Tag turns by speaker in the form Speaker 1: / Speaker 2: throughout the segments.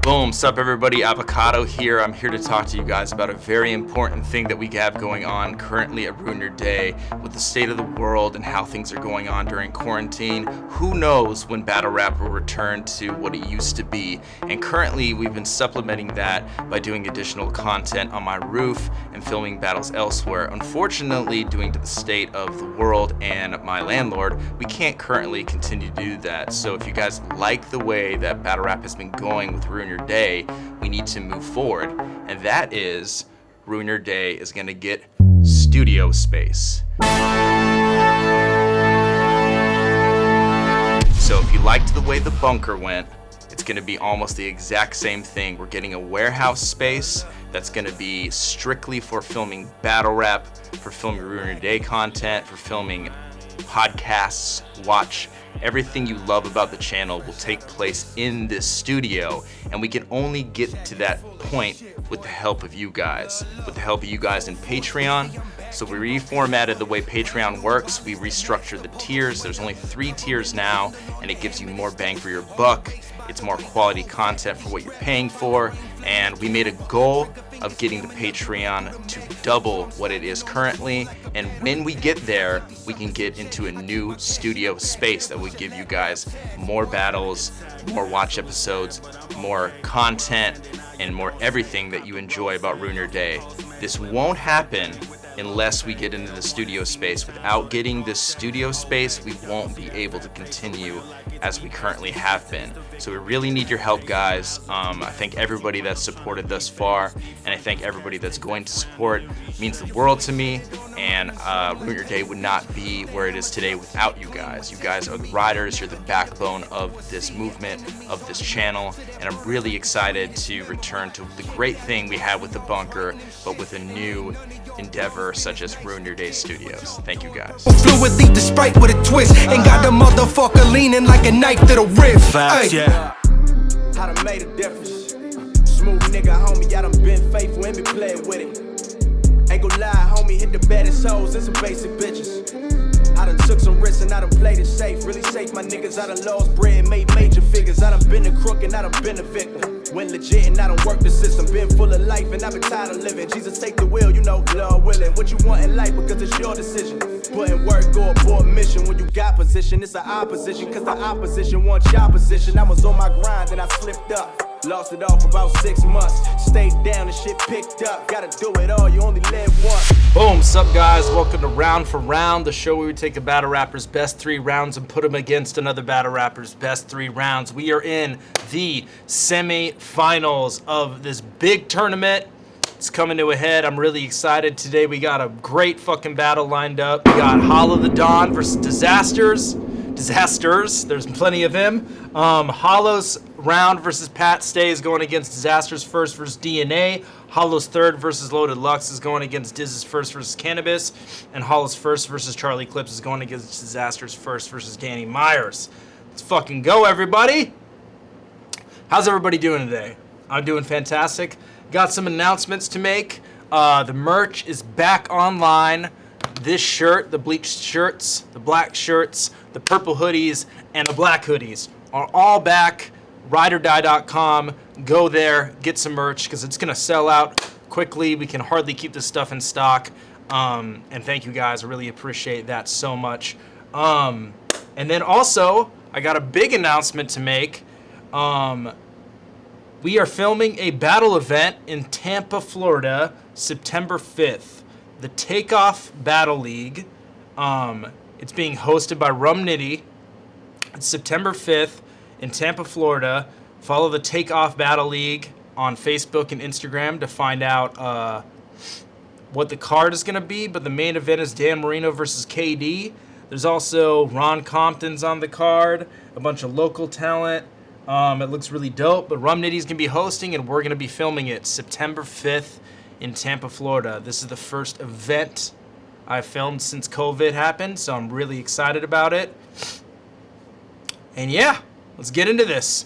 Speaker 1: Boom, sup everybody, Avocado here. I'm here to talk to you guys about a very important thing that we have going on currently at Ruin Your Day with the state of the world and how things are going on during quarantine. Who knows when battle rap will return to what it used to be, and currently we've been supplementing that by doing additional content on my roof and filming battles elsewhere. Unfortunately, due to the state of the world and my landlord, we can't currently continue to do that. So if you guys like the way that battle rap has been going with Ruin Your Day, we need to move forward, and that is Ruin Your Day is going to get studio space. So if you liked the way the bunker went, it's going to be almost the exact same thing. We're getting a warehouse space that's going to be strictly for filming battle rap, for filming Ruin Your Day content, for filming podcasts, watch. Everything you love about the channel will take place in this studio, and we can only get to that point with the help of you guys. With the help of you guys in Patreon. So we reformatted the way Patreon works. We restructured the tiers. There's only 3 tiers now, and it gives you more bang for your buck. It's more quality content for what you're paying for, and we made a goal of getting the Patreon to double what it is currently, and when we get there, we can get into a new studio space that would give you guys more battles, more watch episodes, more content, and more everything that you enjoy about Ruin Your Day. This won't happen unless we get into the studio space. Without getting this studio space, we won't be able to continue as we currently have been. So we really need your help, guys. I thank everybody that's supported thus far, and I thank everybody that's going to support. It means the world to me, and Ruin Your Day would not be where it is today without you guys. You guys are the RYDerz, you're the backbone of this movement, of this channel, and I'm really excited to return to the great thing we had with the bunker, but with a new endeavor such as Ruin Your Day Studios. Thank you guys.
Speaker 2: Fluidly despite with a twist, ain't got the motherfucker leaning like a knife to the wrist.
Speaker 3: Facts, yeah.
Speaker 4: I done made a difference. Smooth nigga, homie, I done been faithful and been playing with it. Ain't gon' lie, homie, hit the baddest hoes and some basic bitches. I done took some risks and I done played it safe, really safe. My niggas, I done lost bread, made major figures. I done been a crook and I done been a victim. Went legit and I done worked the system. Been full of life and I've been tired of living. Jesus, take the wheel, you know, Lord willing. What you want in life because it's your decision. Putting work or abort mission. When you got position, it's an opposition. Cause the opposition wants your position. I was on my grind and I slipped up. Lost it all for about 6 months. Stayed down and shit picked up. Gotta do it all, you only live once.
Speaker 1: Boom, sup guys, welcome to Round for Round, the show where we take a battle rapper's best 3 rounds and put them against another battle rapper's best 3 rounds. We are in the semi-finals of this big tournament. It's coming to a head. I'm really excited. Today we got a great fucking battle lined up. We got Hollow the Dawn versus DIZASTERs. There's plenty of him. Hollow's round versus Pat Stay is going against DIZASTER's first versus DNA. Hollow's third versus Loaded Lux is going against Diz's first versus Cannabis. And Hollow's first versus Charlie Clips is going against DIZASTER's first versus Danny Myers. Let's fucking go, everybody. How's everybody doing today? I'm doing fantastic. Got some announcements to make. The merch is back online. This shirt, the bleached shirts, the black shirts, the purple hoodies, and the black hoodies are all back. RYDerDie.com. Go there, get some merch, because it's going to sell out quickly. We can hardly keep this stuff in stock. And thank you guys. I really appreciate that so much. And then also, I got a big announcement to make. We are filming a battle event in Tampa, Florida, September 5th. The Takeoff Battle League. It's being hosted by Unedited. It's September 5th in Tampa, Florida. Follow the Takeoff Battle League on Facebook and Instagram to find out what the card is going to be. But the main event is Dan Marino versus KD. There's also Ron Compton's on the card, a bunch of local talent. It looks really dope. But Unedited's going to be hosting, and we're going to be filming it September 5th in Tampa, Florida. This is the first event I've filmed since COVID happened, so I'm really excited about it. And yeah, let's get into this.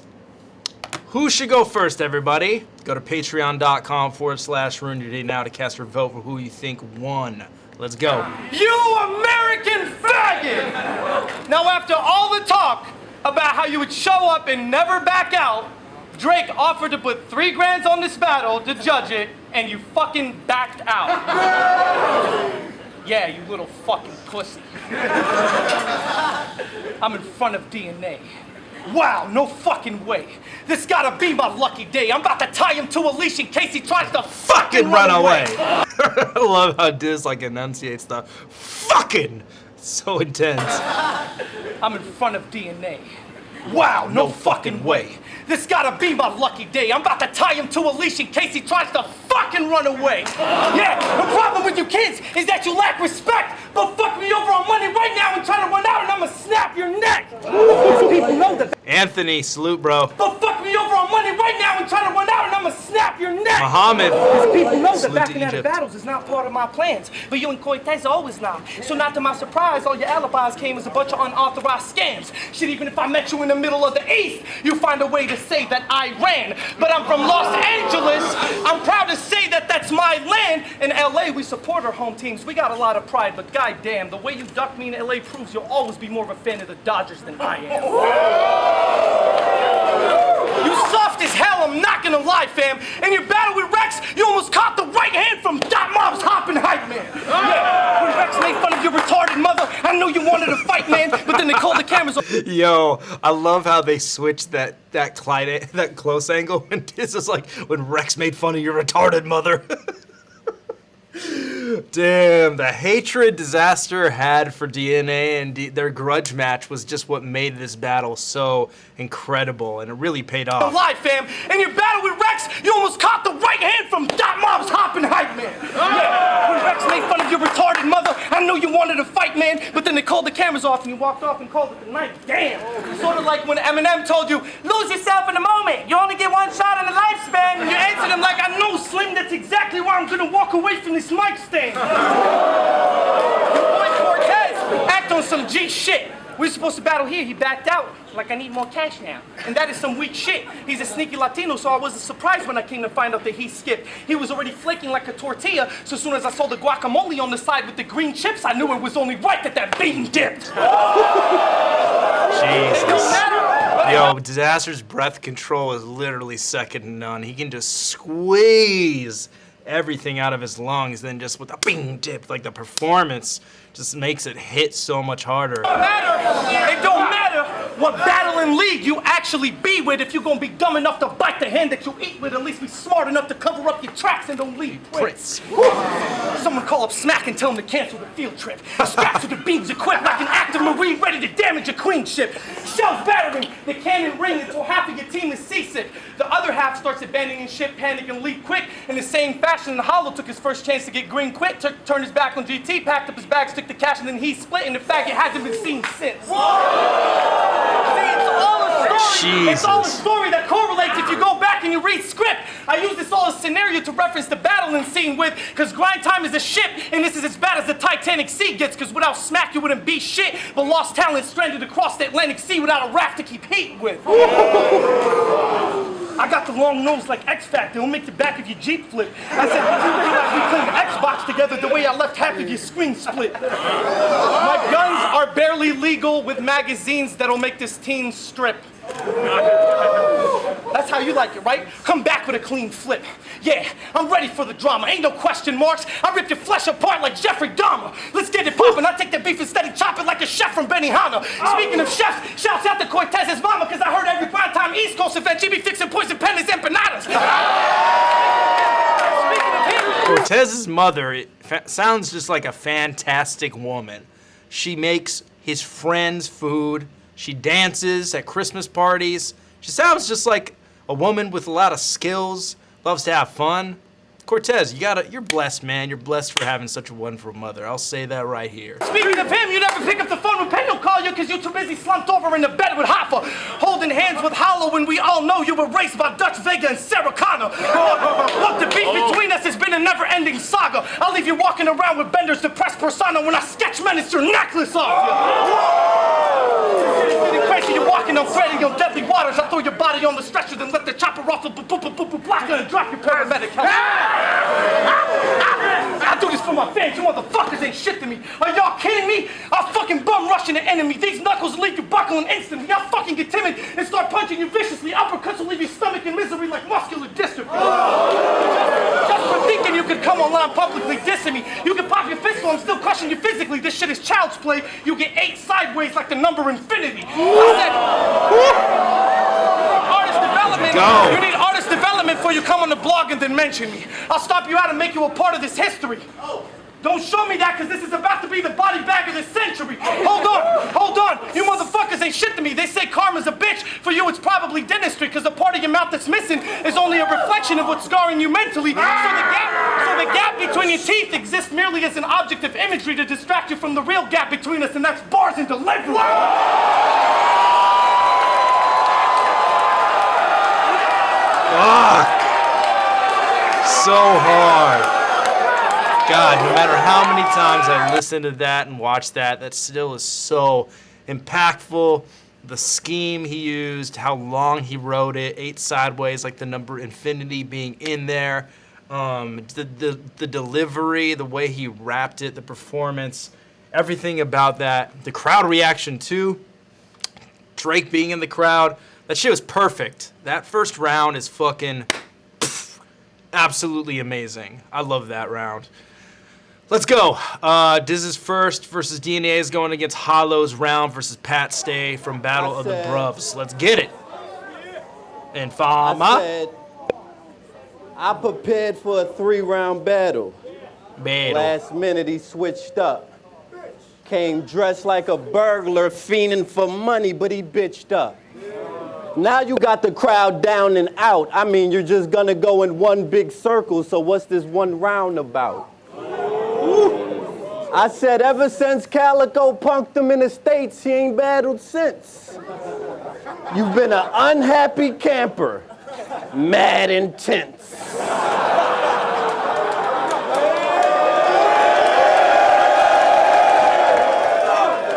Speaker 1: Who should go first, everybody? Go to patreon.com/Ruin Your Day now to cast your vote for who you think won. Let's go.
Speaker 5: You American faggot! Now, after all the talk about how you would show up and never back out, Drake offered to put $3 grand on this battle to judge it, and you fucking backed out. Yeah, you little fucking pussy. I'm in front of DNA. Wow, no fucking way. This gotta be my lucky day. I'm about to tie him to a leash in case he tries to fucking run away.
Speaker 3: I love how Diz like enunciates the fucking. It's so intense.
Speaker 5: I'm in front of DNA. Wow, no fucking way. This gotta be my lucky day. I'm about to tie him to a leash in case he tries to fucking run away. Yeah, the problem with you kids is that you lack respect. But fuck me over on money right now and try to run out and I'ma snap your neck. People know that.
Speaker 3: Anthony, salute, bro.
Speaker 5: But fuck me over on money right now and try to run out and I'ma snap your neck.
Speaker 3: Muhammad.
Speaker 5: People know that
Speaker 3: Salute
Speaker 5: backing
Speaker 3: to
Speaker 5: out of
Speaker 3: Egypt.
Speaker 5: battles is not part of my plans. But you and Cortez are always not. So not to my surprise, all your alibis came as a bunch of unauthorized scams. Shit, even if I met you in the middle of the East, you find a way to say that I ran. But I'm from Los Angeles. I'm proud to say that that's my land. In LA, we support our home teams. We got a lot of pride, but goddamn, the way you duck me in LA proves you'll always be more of a fan of the Dodgers than I am. You soft as hell, I'm not gonna lie, fam. In your battle with Rex, you almost caught the right hand from Dot Mob's hopping hype man. Yeah, when Rex made fun of your retarded mother, I knew you wanted to fight, man, but then they called the cameras.
Speaker 3: Yo, I love how they switched that close angle when Diz is like, when Rex made fun of your retarded mother. Damn, the hatred Disaster had for DNA and their grudge match was just what made this battle so incredible, and it really paid off.
Speaker 5: Lie, fam. In your battle with Rex, you almost caught the right hand from Dot Mob's hopping hype man. Yeah, when Rex made fun of your retarded mother, I knew you wanted to fight, man, but then they called the cameras off and you walked off and called it the night. Damn. Sort of like when Eminem told you, lose yourself in the moment. You only get one shot in a lifespan, and you answered him like, I know, Slim, that's exactly why I'm gonna walk away from this mic stand. Your boy Cortez act on some G shit. We were supposed to battle here, he backed out. Like, I need more cash now. And that is some weak shit. He's a sneaky Latino, so I wasn't surprised when I came to find out that he skipped. He was already flaking like a tortilla, so as soon as I saw the guacamole on the side with the green chips, I knew it was only right that that bean dipped.
Speaker 3: Jesus. Yo, Disaster's breath control is literally second to none. He can just squeeze everything out of his lungs, then just with a bing dip, like the performance just makes it hit so much harder.
Speaker 5: It don't matter what battle and league you actually be with if you're gonna be dumb enough to bite the hand that you eat with. At least be smart enough to cover up your tracks and don't leave prints. Someone call up Smack and tell him to cancel the field trip. Straps with the beams equipped like an active marine ready to damage a queenship. Shells battering, the cannon ring until half of your team is seasick. The other half starts abandoning ship, panic, and leave quick. In the same fashion, the Hollow took his first chance to get green quick, turned his back on GT, packed up his bags, took the cash, and then he split, and the fact it hasn't been seen since. See, it's all a story. It's all a story that correlates if you go back and you read script. I use this all as scenario to reference the battling scene with, because grind time is a ship, and this is as bad as the Titanic Sea gets, because without Smack you wouldn't be shit, but lost talent stranded across the Atlantic Sea without a raft to keep heat with. I got the long nose like X Factor, it'll make the back of your Jeep flip. I said, would you be like we playing Xbox together the way I left half of your screen split? My guns are barely legal with magazines that'll make this teen strip. That's how you like it, right? Come back with a clean flip. Yeah, I'm ready for the drama. Ain't no question marks. I rip your flesh apart like Jeffrey Dahmer. Let's get it poppin'. I take the beef and steady chop it like a chef from Benihana. Speaking of chefs, shouts out to Cortez's mama, because I heard every prime time East Coast event she be fixing poison pennies empanadas. Speaking of him,
Speaker 3: Cortez's mother sounds just like a fantastic woman. She makes his friends food. She dances at Christmas parties. She sounds just like a woman with a lot of skills, loves to have fun. Cortez, you're blessed, man. You're blessed for having such a wonderful mother. I'll say that right here.
Speaker 5: Speaking of him, you never pick up the phone when Peno call you because you're too busy slumped over in the bed with Hoffa, holding hands with Hollow when we all know you were raised by Dutch Vega and Sarah Connor. Look, the beef between us has been a never-ending saga. I'll leave you walking around with Bender's depressed persona when I sketch menace your necklace off you. Crazy, you're walking on threading your deadly waters. I throw your body on the stretcher, then let the chopper off a blocker and drop your paramedic. I do this for my fans. You motherfuckers ain't shit to me. Are y'all kidding me? I'll fucking bum rush into enemy. These knuckles will leave you buckling instantly. I'll fucking get timid and start punching you viciously. Uppercuts will leave your stomach in misery like muscular dystrophy. Just for thinking you could come online publicly dissing me. You can pop your fist while I'm still crushing you physically. This shit is child's play. You get 8 sideways like the number infinity. Artist development. You need artist development before you come on the blog and then mention me. I'll stop you out and make you a part of this history. Don't show me that, because this is about to be the body bag of the century. Hold on. You motherfuckers ain't shit to me. They say karma's a bitch. For you, it's probably dentistry, because the part of your mouth that's missing is only a reflection of what's scarring you mentally. So the gap between your teeth exists merely as an object of imagery to distract you from the real gap between us, and that's bars and delivery.
Speaker 3: Fuck. So hard. God, no matter how many times I listen to that and watch that, that still is so impactful. The scheme he used, how long he wrote it, 8 sideways, like the number infinity being in there, the delivery, the way he rapped it, the performance, everything about that. The crowd reaction too. Drake being in the crowd, that shit was perfect. That first round is fucking absolutely amazing. I love that round. Let's go. DIZASTER first versus DNA is going against Hollow's round versus Pat Stay from Battle of the Bruvs. Let's get it. And Fama.
Speaker 6: I prepared for a 3-round battle. Last minute he switched up. Came dressed like a burglar, fiending for money, but he bitched up. Now you got the crowd down and out. I mean, you're just gonna go in one big circle, so what's this one round about? I said ever since Calico punked him in the States, he ain't battled since. You've been an unhappy camper, mad intense.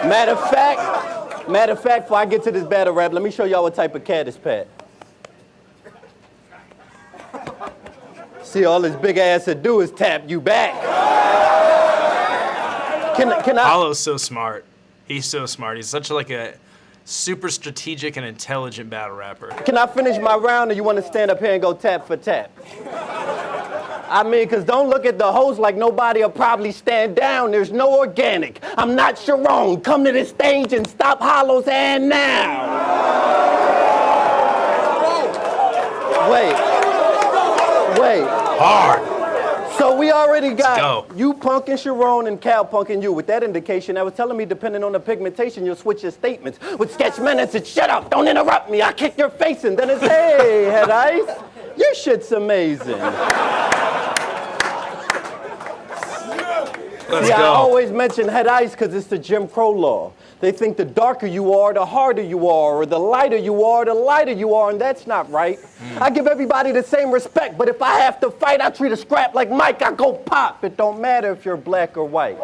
Speaker 6: Matter of fact, before I get to this battle rap, let me show y'all what type of cat is Pat. See, all this big ass to do is tap you back. Can I?
Speaker 3: Hollow's so smart. He's so smart. He's such like a super strategic and intelligent battle rapper.
Speaker 6: Can I finish my round, or you want to stand up here and go tap for tap? I mean, because don't look at the host like nobody will probably stand down. There's no organic. I'm not Sharon. Come to the stage and stop Hollow's hand now. Wait.
Speaker 3: Hard.
Speaker 6: So we already got you punking Sharon and Cal punking you. With that indication, I was telling me, depending on the pigmentation, you'll switch your statements. With sketch minutes, it's shut up, don't interrupt me, I kick your face, and then it's, hey, head ice, your shit's amazing.
Speaker 3: Let's
Speaker 6: See,
Speaker 3: go.
Speaker 6: I always mention head ice because it's the Jim Crow law. They think the darker you are, the harder you are, or the lighter you are, the lighter you are, and that's not right. I give everybody the same respect, but if I have to fight, I treat a scrap like Mike, I go pop. It don't matter if you're black or white.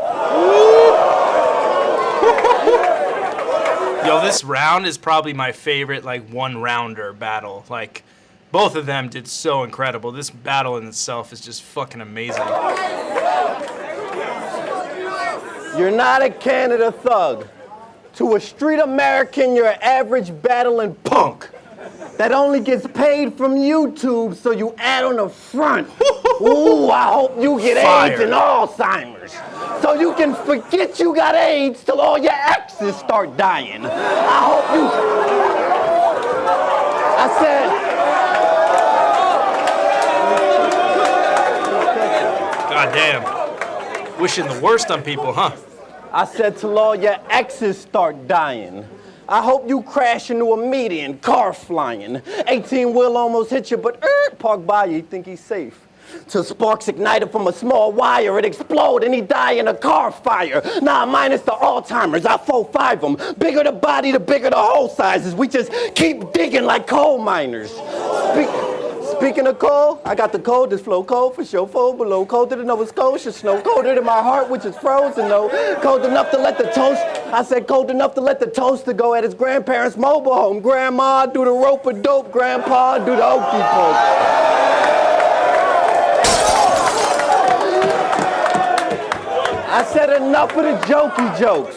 Speaker 3: Yo, this round is probably my favorite, like, one-rounder battle. Like, both of them did so incredible. This battle in itself is just fucking amazing.
Speaker 6: You're not a Canada thug. To a street American, you're an average battling punk that only gets paid from YouTube, so you add on the front. Ooh, I hope you get AIDS and Alzheimer's, so you can forget you got AIDS till all your exes start dying. I hope you... I said...
Speaker 3: God damn. Wishing the worst on people, huh?
Speaker 6: I said till all your exes start dying. I hope you crash into a median, car flying. 18-wheel almost hit you, but park by you think he's safe. Till sparks ignited from a small wire, it explode and he die in a car fire. Nah, minus the Alzheimer's, I 4-5 them. Bigger the body, the bigger the hole sizes. We just keep digging like coal miners. Speaking of cold, I got the coldest flow, cold for sure, fold below, colder than Nova Scotia snow, colder than my heart, which is frozen, no, cold enough to let the toast, I said cold enough to let the toaster go at his grandparents' mobile home. Grandma, do the rope of dope, Grandpa, do the okey poke. I said enough of the jokey jokes.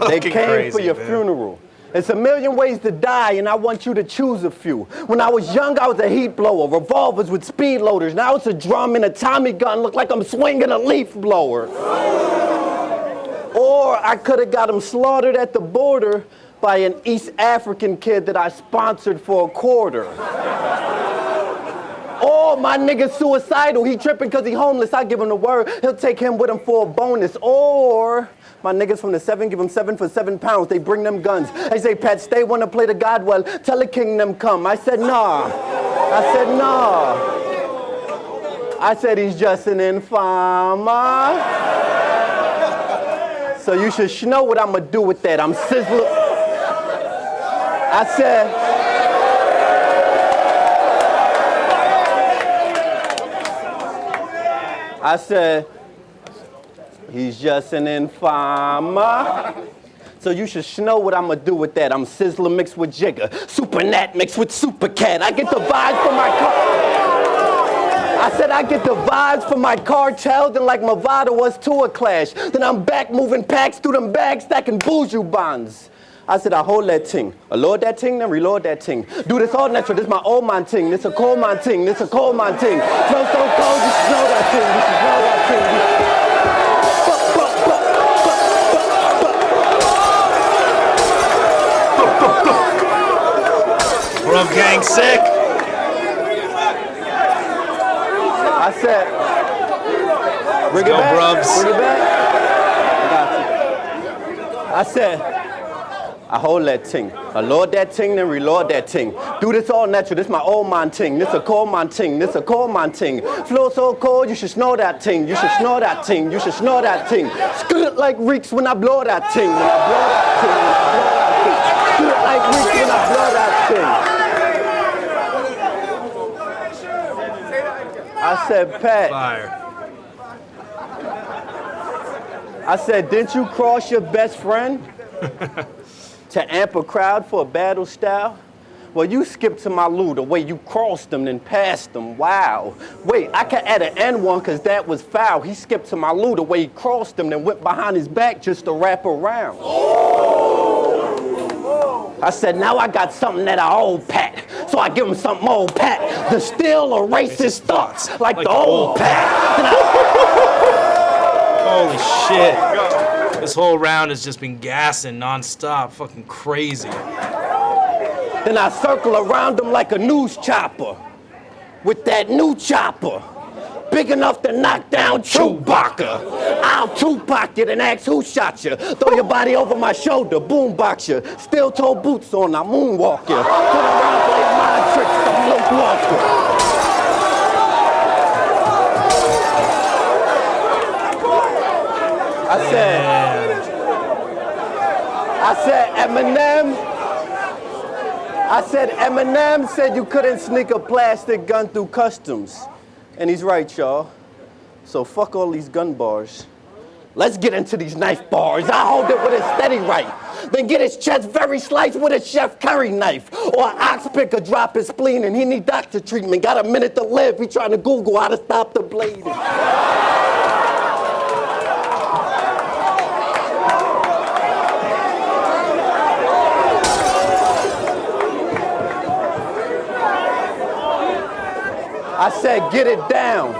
Speaker 6: They came
Speaker 3: crazy,
Speaker 6: for your
Speaker 3: man.
Speaker 6: funeral. It's a million ways to die, and I want you to choose a few. When I was young, I was a heat blower, revolvers with speed loaders. Now it's a drum and a Tommy gun, look like I'm swinging a leaf blower. Or I could have got him slaughtered at the border by an East African kid that I sponsored for a quarter. Or my nigga suicidal, he tripping cause he homeless, I give him the word, he'll take him with him for a bonus. Or my niggas from the 7 give him 7 for 7 pounds, they bring them guns. They say, Pat, stay, wanna play the God well, tell the king them come. I said, nah. I said, nah. I said, he's just an informer. So you should know what I'ma do with that. I'm sizzling. I said, he's just an informer. So you should know what I'ma do with that. I'm Sizzler mixed with Jigger, Super Nat mixed with Super Cat. I get the vibes from my car. I said I get the vibes from my cartel, then like Movado was to a clash. Then I'm back moving packs through them bags, stacking buju bonds. I said I hold that ting, I load that ting, then reload that ting. Do this all natural, this my old man ting, this a cold man ting, this a cold man ting. Flow so cold, you should know that ting, you should know that ting.
Speaker 3: Bruv gang sick.
Speaker 6: I said, bring it
Speaker 3: go,
Speaker 6: back,
Speaker 3: bruvs.
Speaker 6: bring it back. I said, I hold that ting. I load that ting, then reload that ting. Do this all natural, this my old man ting. This a cold man ting, this a cold man ting. Flow so cold, you should know that ting. You should know that ting, you should know that ting. Scoot like reeks when I blow that ting. When I blow that ting, when I blow that ting. Scoot like reeks when I blow that ting. I said, Pat.
Speaker 3: Fire.
Speaker 6: I said, didn't you cross your best friend to amp a crowd for a battle style? Well, you skipped to my loo the way you crossed them and passed them. Wow. Wait, I can add an N1 because that was foul. He skipped to my loo the way he crossed them and went behind his back just to wrap around. I said, now I got something that I owe Pat. So I give him something old Pat. The still or racist thoughts like the old Pat.
Speaker 3: Holy shit. This whole round has just been gassing nonstop. Fucking crazy.
Speaker 6: Then I circle around him like a news chopper. With that new chopper. Big enough to knock down Chewbacca. I'll Tupac you and ask who shot you. Throw your body over my shoulder, boombox you. Steel toe boots on, I moonwalk you. Turn around, play mind tricks, I'm Luke Walker. I said Eminem said you couldn't sneak a plastic gun through customs. And he's right, y'all. So fuck all these gun bars. Let's get into these knife bars. I hold it with a steady right. Then get his chest very sliced with a Chef Curry knife. Or an ox picker drop his spleen and he need doctor treatment. Got a minute to live. He trying to Google how to stop the bleeding. I said, get it down.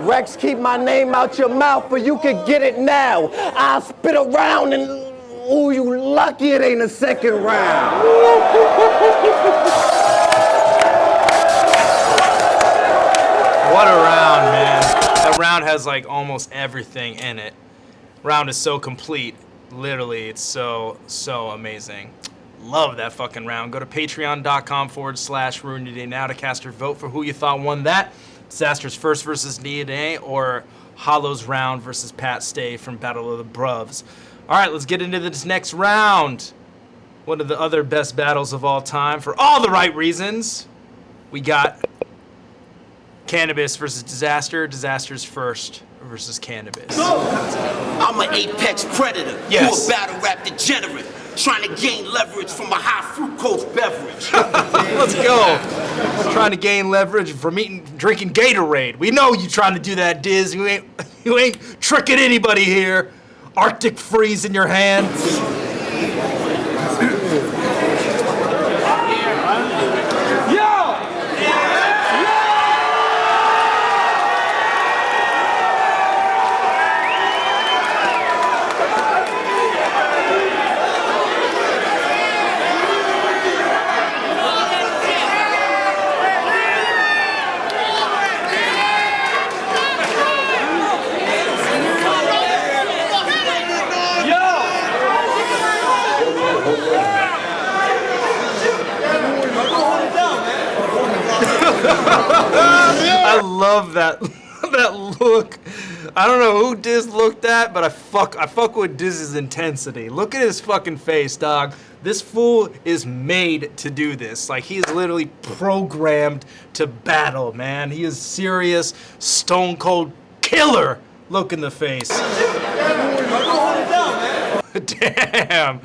Speaker 6: Rex, keep my name out your mouth, but you can get it now. I'll spit around and, ooh, you lucky it ain't a second round.
Speaker 3: What a round, man. That round has like almost everything in it. Round is so complete. Literally, it's so amazing. Love that fucking round. Go to patreon.com/RYD now to cast your vote for who you thought won that. Disaster's first versus DNA or Hollow's round versus Pat Stay from Battle of the Bruvs. All right, let's get into this next round. One of the other best battles of all time for all the right reasons. We got Cannabis versus Disaster. Disaster's first versus Cannabis.
Speaker 7: I'm an apex predator.
Speaker 3: Yes.
Speaker 7: You a battle rap degenerate. Trying to gain leverage from a high fructose beverage.
Speaker 3: Let's go. Trying to gain leverage from drinking Gatorade. We know you trying to do that, Diz. You ain't tricking anybody here. Arctic freeze in your hand. I love that look. I don't know who Diz looked at, but I fuck with Diz's intensity. Look at his fucking face, dog. This fool is made to do this. Like, he is literally programmed to battle, man. He is serious, stone cold killer look in the face. Damn.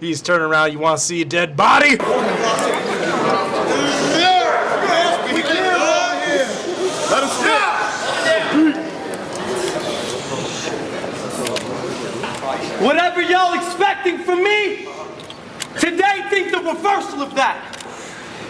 Speaker 3: He's turning around. You want to see a dead body?
Speaker 5: Whatever y'all expecting from me, today think the reversal of that.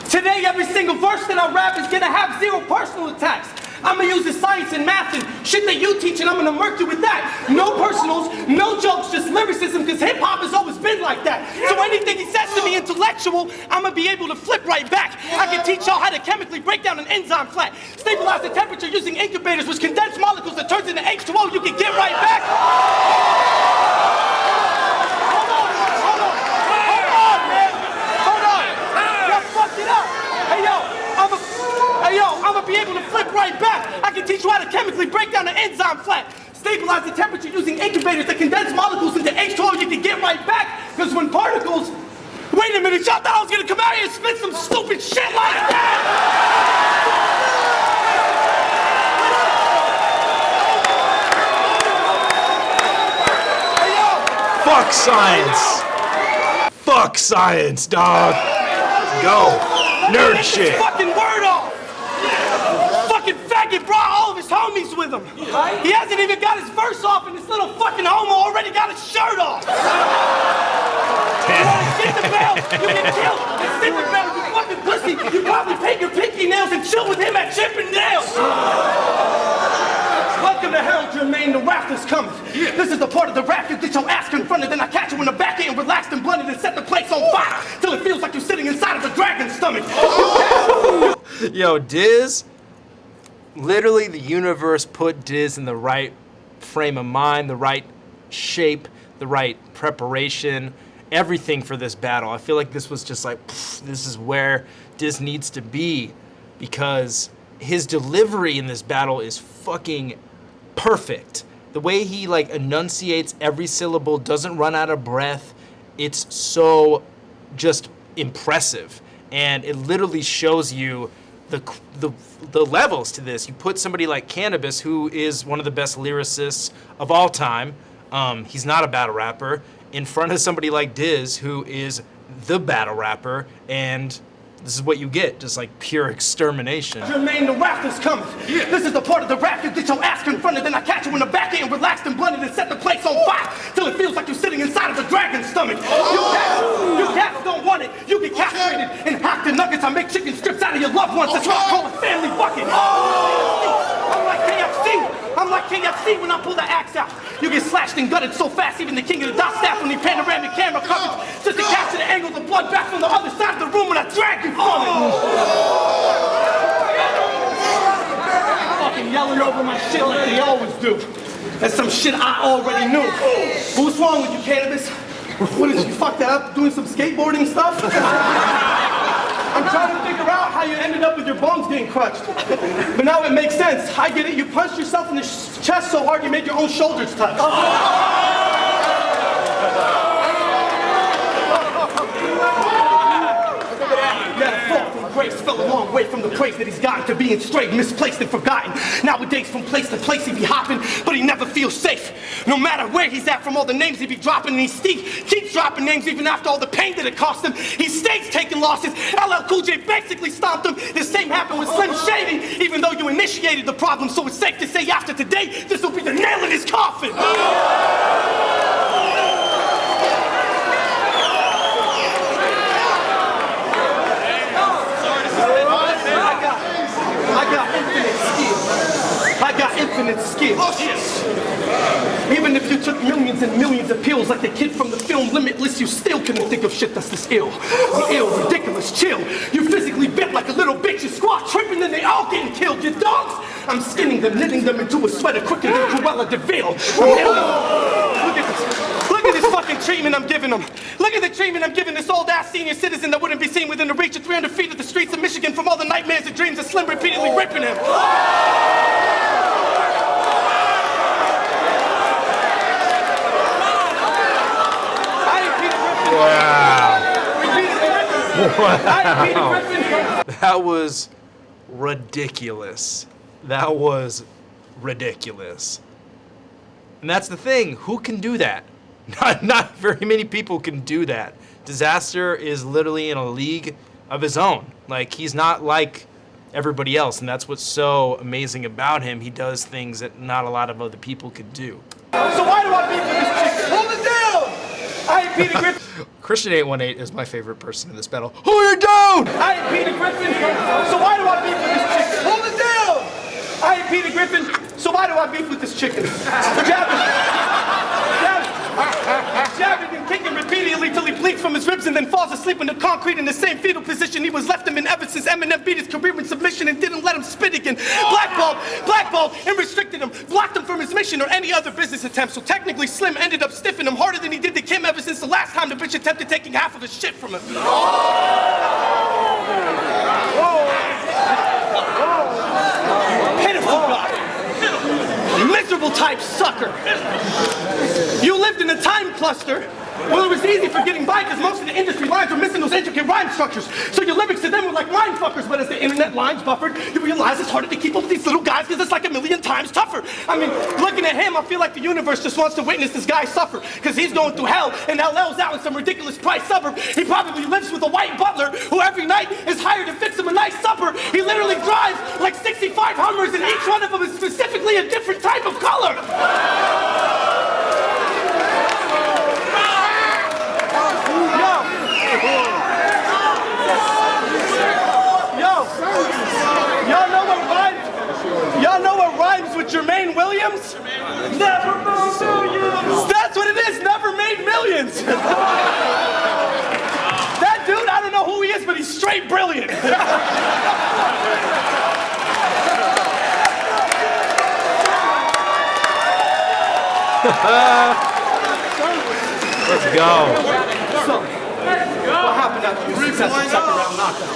Speaker 5: Today every single verse that I rap is gonna have 0 personal attacks. I'm gonna use the science and math and shit that you teach, and I'm gonna murk you with that. No personals, no jokes, just lyricism, because hip-hop has always been like that. So anything he says to me intellectual, I'm gonna be able to flip right back. I can teach y'all how to chemically break down an enzyme flat, stabilize the temperature using incubators, which condense molecules that turns into H2O, you can get right back. I'm gonna be able to flip right back. I can teach you how to chemically break down an enzyme flat, stabilize the temperature using incubators that condense molecules into H2O. You can get right back, because when particles... Wait a minute, y'all thought I was gonna come out here and spit some stupid shit like that?
Speaker 3: Fuck science. Fuck science, dog. Go. Nerd shit.
Speaker 5: Fucking word off. Fucking faggot brought all of his homies with him. He hasn't even got his verse off, and this little fucking homo already got his shirt off. Shit the bell, you get killed. And stick the bell, you fucking pussy. You probably paint your pinky nails and chill with him at Chippendales. Welcome to hell, Jermaine, the wrath is coming. This is the part of the rap you get your ass confronted, then I catch you in the back end, relaxed and blunted, and set the place on fire till it feels like you're sitting inside of a dragon's stomach.
Speaker 3: Yo, Diz, literally the universe put Diz in the right frame of mind, the right shape, the right preparation, everything for this battle. I feel like this was just like, this is where Diz needs to be, because his delivery in this battle is fucking perfect. The way he like enunciates every syllable, doesn't run out of breath, it's so just impressive. And it literally shows you the levels to this. You put somebody like Cannabis, who is one of the best lyricists of all time, he's not a battle rapper, in front of somebody like Diz, who is the battle rapper, and this is what you get, just like pure extermination.
Speaker 5: Jermaine, the wrath is coming. This is the part of the rap you get your ass confronted, then I catch you in the back end, relaxed and blunted, and set the place on fire till it feels like you're sitting inside of a dragon's stomach. You cats don't want it. You get castrated and hacked to nuggets. I make chicken strips out of your loved ones. That's why I call it family bucket. I'm like KFC. I'm like KFC when I pull the axe out. You get slashed and gutted so fast, even the king of the dot staff when he panoramic camera coverage, just to capture the angle of the blood back from the other side of the room when I drag you from it. Fucking yelling over my shit like they always do. That's some shit I already knew. But what's wrong with you, Cannabis? What is you fucked up doing some skateboarding stuff? I'm trying to figure out how you ended up with your bones getting crushed. But now it makes sense. I get it. You punched yourself in the chest so hard you made your own shoulders touch. Grace fell a long way from the praise that he's gotten to being strayed, misplaced, and forgotten. Nowadays, from place to place, he be hopping, but he never feels safe. No matter where he's at, from all the names he be dropping, and he keeps dropping names even after all the pain that it cost him. He stays taking losses. LL Cool J basically stomped him. The same happened with Slim Shady, even though you initiated the problem. So it's safe to say after today, this will be the nail in his coffin. it's skill. Even if you took millions and millions of pills like the kid from the film Limitless, you still couldn't think of shit that's this ill. Ill, ridiculous, chill. You physically bent like a little bitch, you squat tripping and they all getting killed. Your dogs, I'm skinning them, knitting them into a sweater quicker than Cruella de Vil. Look at this. Look at this fucking treatment I'm giving them. Look at the treatment I'm giving this old-ass senior citizen that wouldn't be seen within the reach of 300 feet of the streets of Michigan from all the nightmares and dreams of Slim repeatedly ripping him.
Speaker 3: That was ridiculous. That was ridiculous. And that's the thing. Who can do that? Not very many people can do that. DIZASTER is literally in a league of his own. Like, he's not like everybody else, and that's what's so amazing about him. He does things that not a lot of other people could do.
Speaker 5: So why do I beef with this chick? Hold it down! I ain't Peter Griffin.
Speaker 3: Christian 818 is my favorite person in this battle. Hold it down!
Speaker 5: I ain't Peter Griffin. So why do I beef with this chick? Hold it down! I ain't Peter Griffin. So why do I beef with this chicken? Jabbing and kicking repeatedly till he bleeds from his ribs and then falls asleep in the concrete in the same fetal position he was left him in ever since Eminem beat his career in submission and didn't let him spit again. Blackballed and restricted him, blocked him from his mission or any other business attempt. So technically Slim ended up stiffing him harder than he did to Kim ever since the last time the bitch attempted taking half of the shit from him. Pitiful God. Miserable type sucker. You lived in a time cluster where it was easy for getting by because most of the industry lines were missing those intricate rhyme structures. So your lyrics to them were like mind fuckers, but as the internet lines buffered, you realize it's harder to keep up with these little guys because it's like a million times tougher. I mean, looking at him, I feel like the universe just wants to witness this guy suffer because he's going through hell and LL's out in some ridiculous price suburb. He probably lives with a white butler who every night is hired to fix him a nice supper. He literally drives like 65 Hummers and each one of them is specifically a different type of color. Y'all know what rhymes with Jermaine Williams? Never made millions. That's what it is, never made millions. That dude, I don't know who he is, but he's straight brilliant.
Speaker 3: Let's go.
Speaker 5: So, what happened after your successful second round knockout?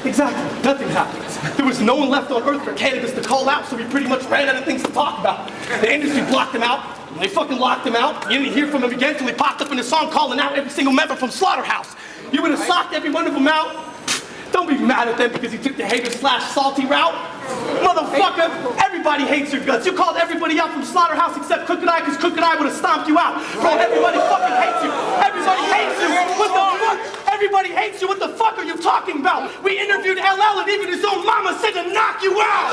Speaker 5: Exactly, nothing happened. There was no one left on earth for cannabis to call out, so we pretty much ran out of things to talk about. The industry blocked him out, and they fucking locked him out. You didn't hear from him again until he popped up in a song calling out every single member from Slaughterhouse. You would have socked every one of them out. Don't be mad at them because he took the hater/salty route. Motherfucker, everybody hates your guts. You called everybody out from Slaughterhouse except Crooked Eye because Crooked Eye would have stomped you out. Bro, everybody fucking hates you. Everybody hates you. What the fuck? Everybody hates you. What the fuck are you talking about? We interviewed LL and even his own mama said to knock you out.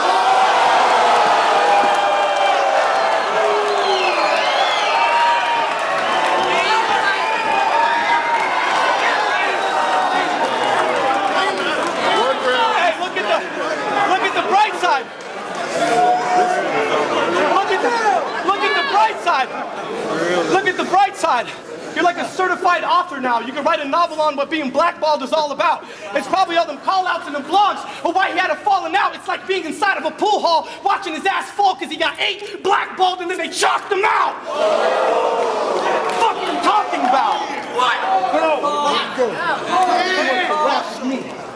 Speaker 5: Look at the bright side. You're like a certified author now. You can write a novel on what being blackballed is all about. It's probably all them call-outs and them blogs or why he had a falling out. It's like being inside of a pool hall watching his ass fall because he got 8 blackballed and then they chalked him out. What the fuck are you talking about? What?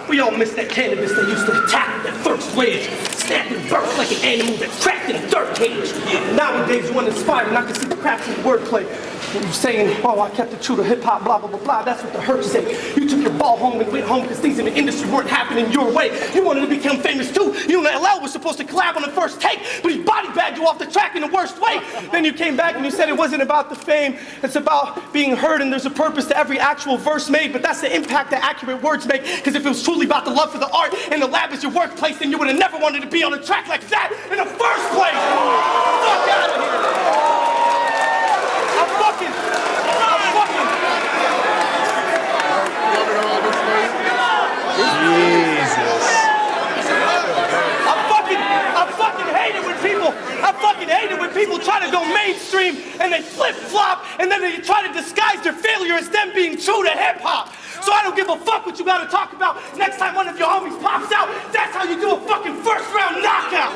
Speaker 5: We all miss that cannabis that used to attack that first wave, snap and burst like an animal that's trapped in a dirt cage. Nowadays, you want to inspire, and I can see the cracks in the wordplay. When you're saying, oh, I kept it true to hip-hop, blah, blah, blah, blah, that's what the hurt say. You took your ball home and went home because things in the industry weren't happening your way. You wanted to become famous too. You and LL were supposed to collab on the first take, but he body bagged you off the track in the worst way. Then you came back and you said it wasn't about the fame, it's about being heard and there's a purpose to every actual verse made, but that's the impact that accurate words make, because if it was truly about the love for the art and the lab is your workplace, then you would have never wanted to be on a track like that in the first place. Fuck out of here. I'm fucking. Jesus. I fucking hate it when people. I being true to hip hop. So I don't give a fuck what you gotta talk about. Next time one of your homies pops out, that's how you do a fucking first round knockout.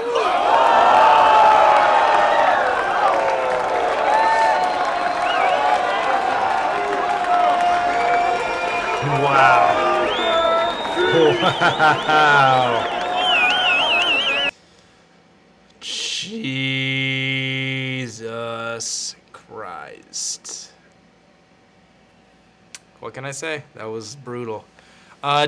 Speaker 3: Wow. Wow. Jesus Christ. What can I say? That was brutal.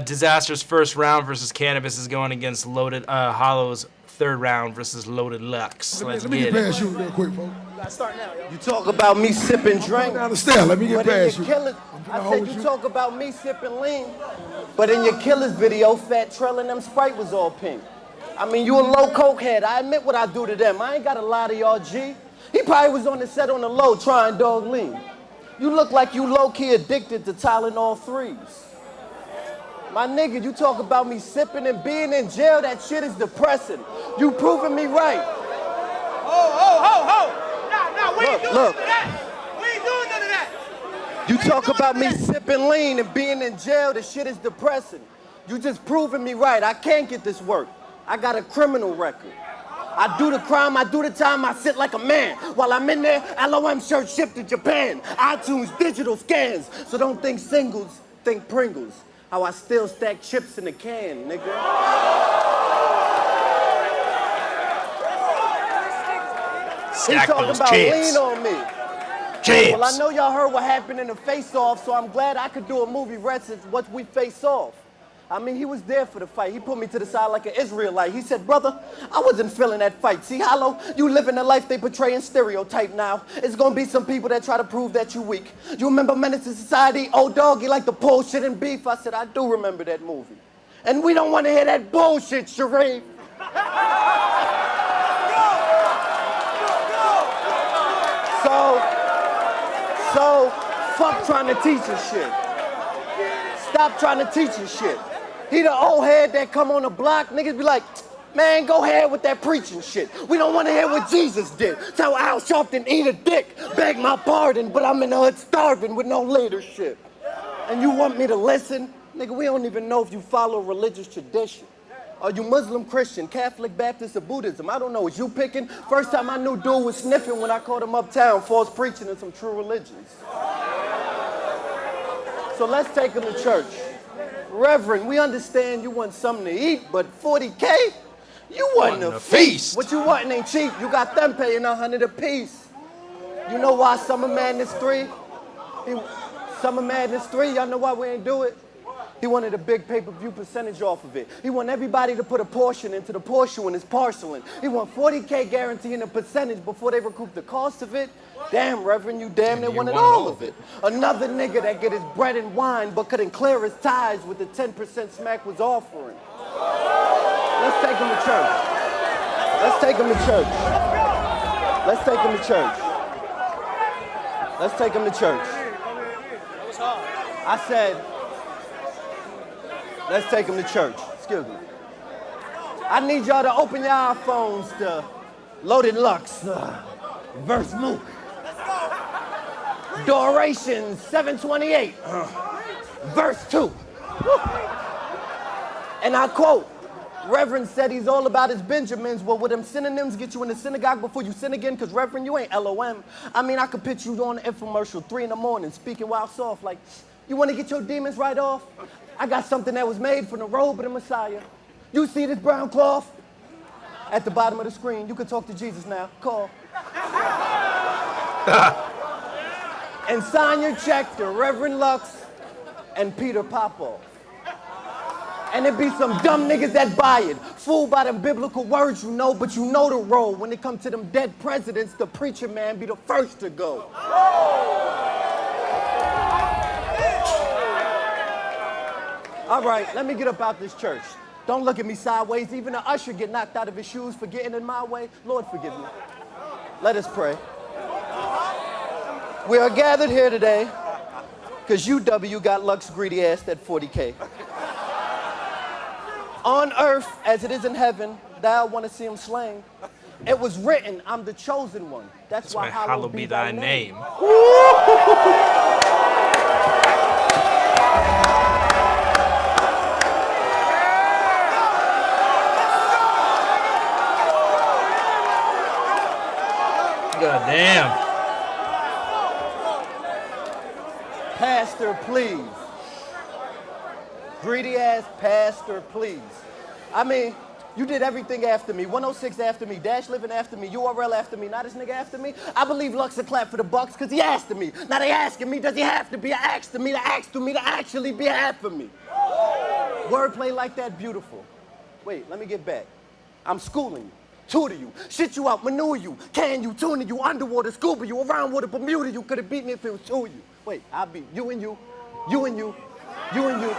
Speaker 3: Disaster's first round versus Cannabis is going against Loaded Hollow's third round versus Loaded Lux.
Speaker 8: Let me get past you real quick, folks.
Speaker 6: You talk about me sipping drink.
Speaker 8: Down the stair. Let me get
Speaker 6: But in
Speaker 8: past
Speaker 6: your
Speaker 8: you.
Speaker 6: killers, I said you talk about me sipping lean. But in your killers video, Fat Trell and them Sprite was all pink. I mean, you a low coke head. I admit what I do to them. I ain't got a lie to y'all, G. He probably was on the set on the low trying dog lean. You look like you low-key addicted to Tylenol 3s. My nigga, you talk about me sipping and being in jail, that shit is depressing. You proving me right.
Speaker 5: Nah, we ain't doing none of that. We ain't doing none of that.
Speaker 6: You talk about me sipping lean and being in jail, the shit is depressing. You just proving me right. I can't get this work. I got a criminal record. I do the crime, I do the time, I sit like a man. While I'm in there, LOM shirt shipped to Japan. iTunes digital scans. So don't think singles, think Pringles. How I still stack chips in the can, nigga. He talking about lean on me.
Speaker 3: Chips.
Speaker 6: Well, I know y'all heard what happened in the face-off, so I'm glad I could do a movie reference what we face off. I mean, he was there for the fight. He put me to the side like an Israelite. He said, brother, I wasn't feeling that fight. See, Hollow, you living the life they portray in stereotype now. It's gonna be some people that try to prove that you weak. You remember Menace to Society? Old dog, you like to pull shit and beef. I said, I do remember that movie. And we don't want to hear that bullshit, Sharif. So, fuck trying to teach us shit. Stop trying to teach us shit. He the old head that come on the block, niggas be like, man, go ahead with that preaching shit. We don't want to hear what Jesus did. Tell Al Sharpton eat a dick, beg my pardon, but I'm in the hood starving with no leadership. And you want me to listen? Nigga, we don't even know if you follow religious tradition. Are you Muslim, Christian, Catholic, Baptist, or Buddhism? I don't know. Is you picking? First time I knew dude was sniffing when I caught him uptown, false preaching in some true religions. So let's take him to church. Reverend, we understand you want something to eat, but 40K? You want a feast. What you want ain't cheap. You got them paying $100 a piece. You know why Summer Madness 3? Summer Madness 3, y'all know why we ain't do it? He wanted a big pay-per-view percentage off of it. He want everybody to put a portion into the portion when it's parceling. He want 40K guaranteeing a percentage before they recoup the cost of it. Damn, Reverend, you damn near wanted all of it. Another nigga that get his bread and wine but couldn't clear his ties with the 10% Smack was offering. Let's take him to church. Let's take him to church. Let's take him to church. Let's take him to church. I said, let's take him to church. Excuse me. I need y'all to open your iPhones to Loaded Lux, verse Mook. Duration 728, verse 2. And I quote, Reverend said he's all about his Benjamins. Well, would them synonyms get you in the synagogue before you sin again? Because Reverend, you ain't LOM. I mean, I could picture you on the infomercial 3 in the morning speaking wild soft like, you want to get your demons right off? I got something that was made from the robe of the Messiah. You see this brown cloth? At the bottom of the screen. You can talk to Jesus now. Call. And sign your check to Reverend Lux and Peter Popoff. And it be some dumb niggas that buy it. Fooled by them biblical words you know, but you know the role. When it comes to them dead presidents, the preacher man be the first to go. All right, let me get up out this church. Don't look at me sideways. Even the usher get knocked out of his shoes for getting in my way. Lord, forgive me. Let us pray. We are gathered here today because UW got Lux greedy ass that 40K. On earth as it is in heaven, thou want to see him slain. It was written, I'm the chosen one. That's why hallowed be thy name.
Speaker 3: God damn.
Speaker 6: Pastor, please. Greedy ass pastor, please. I mean, you did everything after me. 106 after me, Dash Living after me, URL after me, now this nigga after me. I believe Lux will clap for the Bucks because he asked me. Now they asking me, does he have to be? I asked me to actually be half of me. Wordplay like that, beautiful. Wait, let me get back. I'm schooling you, tutor you, shit you out, manure you, can you, tuning you, underwater, scuba you, around water, Bermuda you. Could have beat me if it was to you. Wait, I beat you and you, you and you, you and you.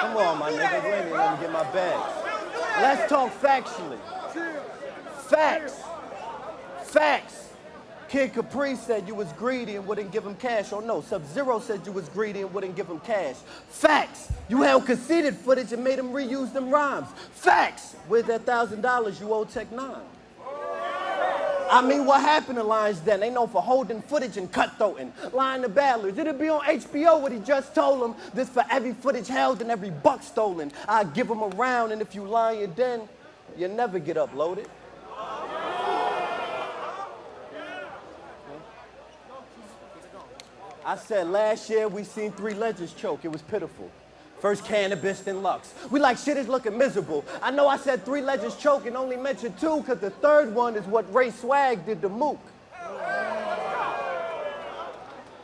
Speaker 6: Come on, my nigga, you ain't even let me get my bags. Let's talk factually. Facts. Facts. Kid Capri said you was greedy and wouldn't give him cash. Oh no, Sub-Zero said you was greedy and wouldn't give him cash. Facts. You held conceited footage and made him reuse them rhymes. Facts. Where's that $1,000 you owe Tech 9? I mean, what happened to Lions Den? They known for holding footage and cutthroating. Lying to battlers. It'll be on HBO what he just told them. This for every footage held and every buck stolen. I give them a round, and if you lie in your den, you never get uploaded. I said last year we seen 3 legends choke. It was pitiful. First cannabis, then Lux. We like shit is looking miserable. I know I said 3 legends choke and only mentioned 2 because the third one is what Ray Swag did to Mook.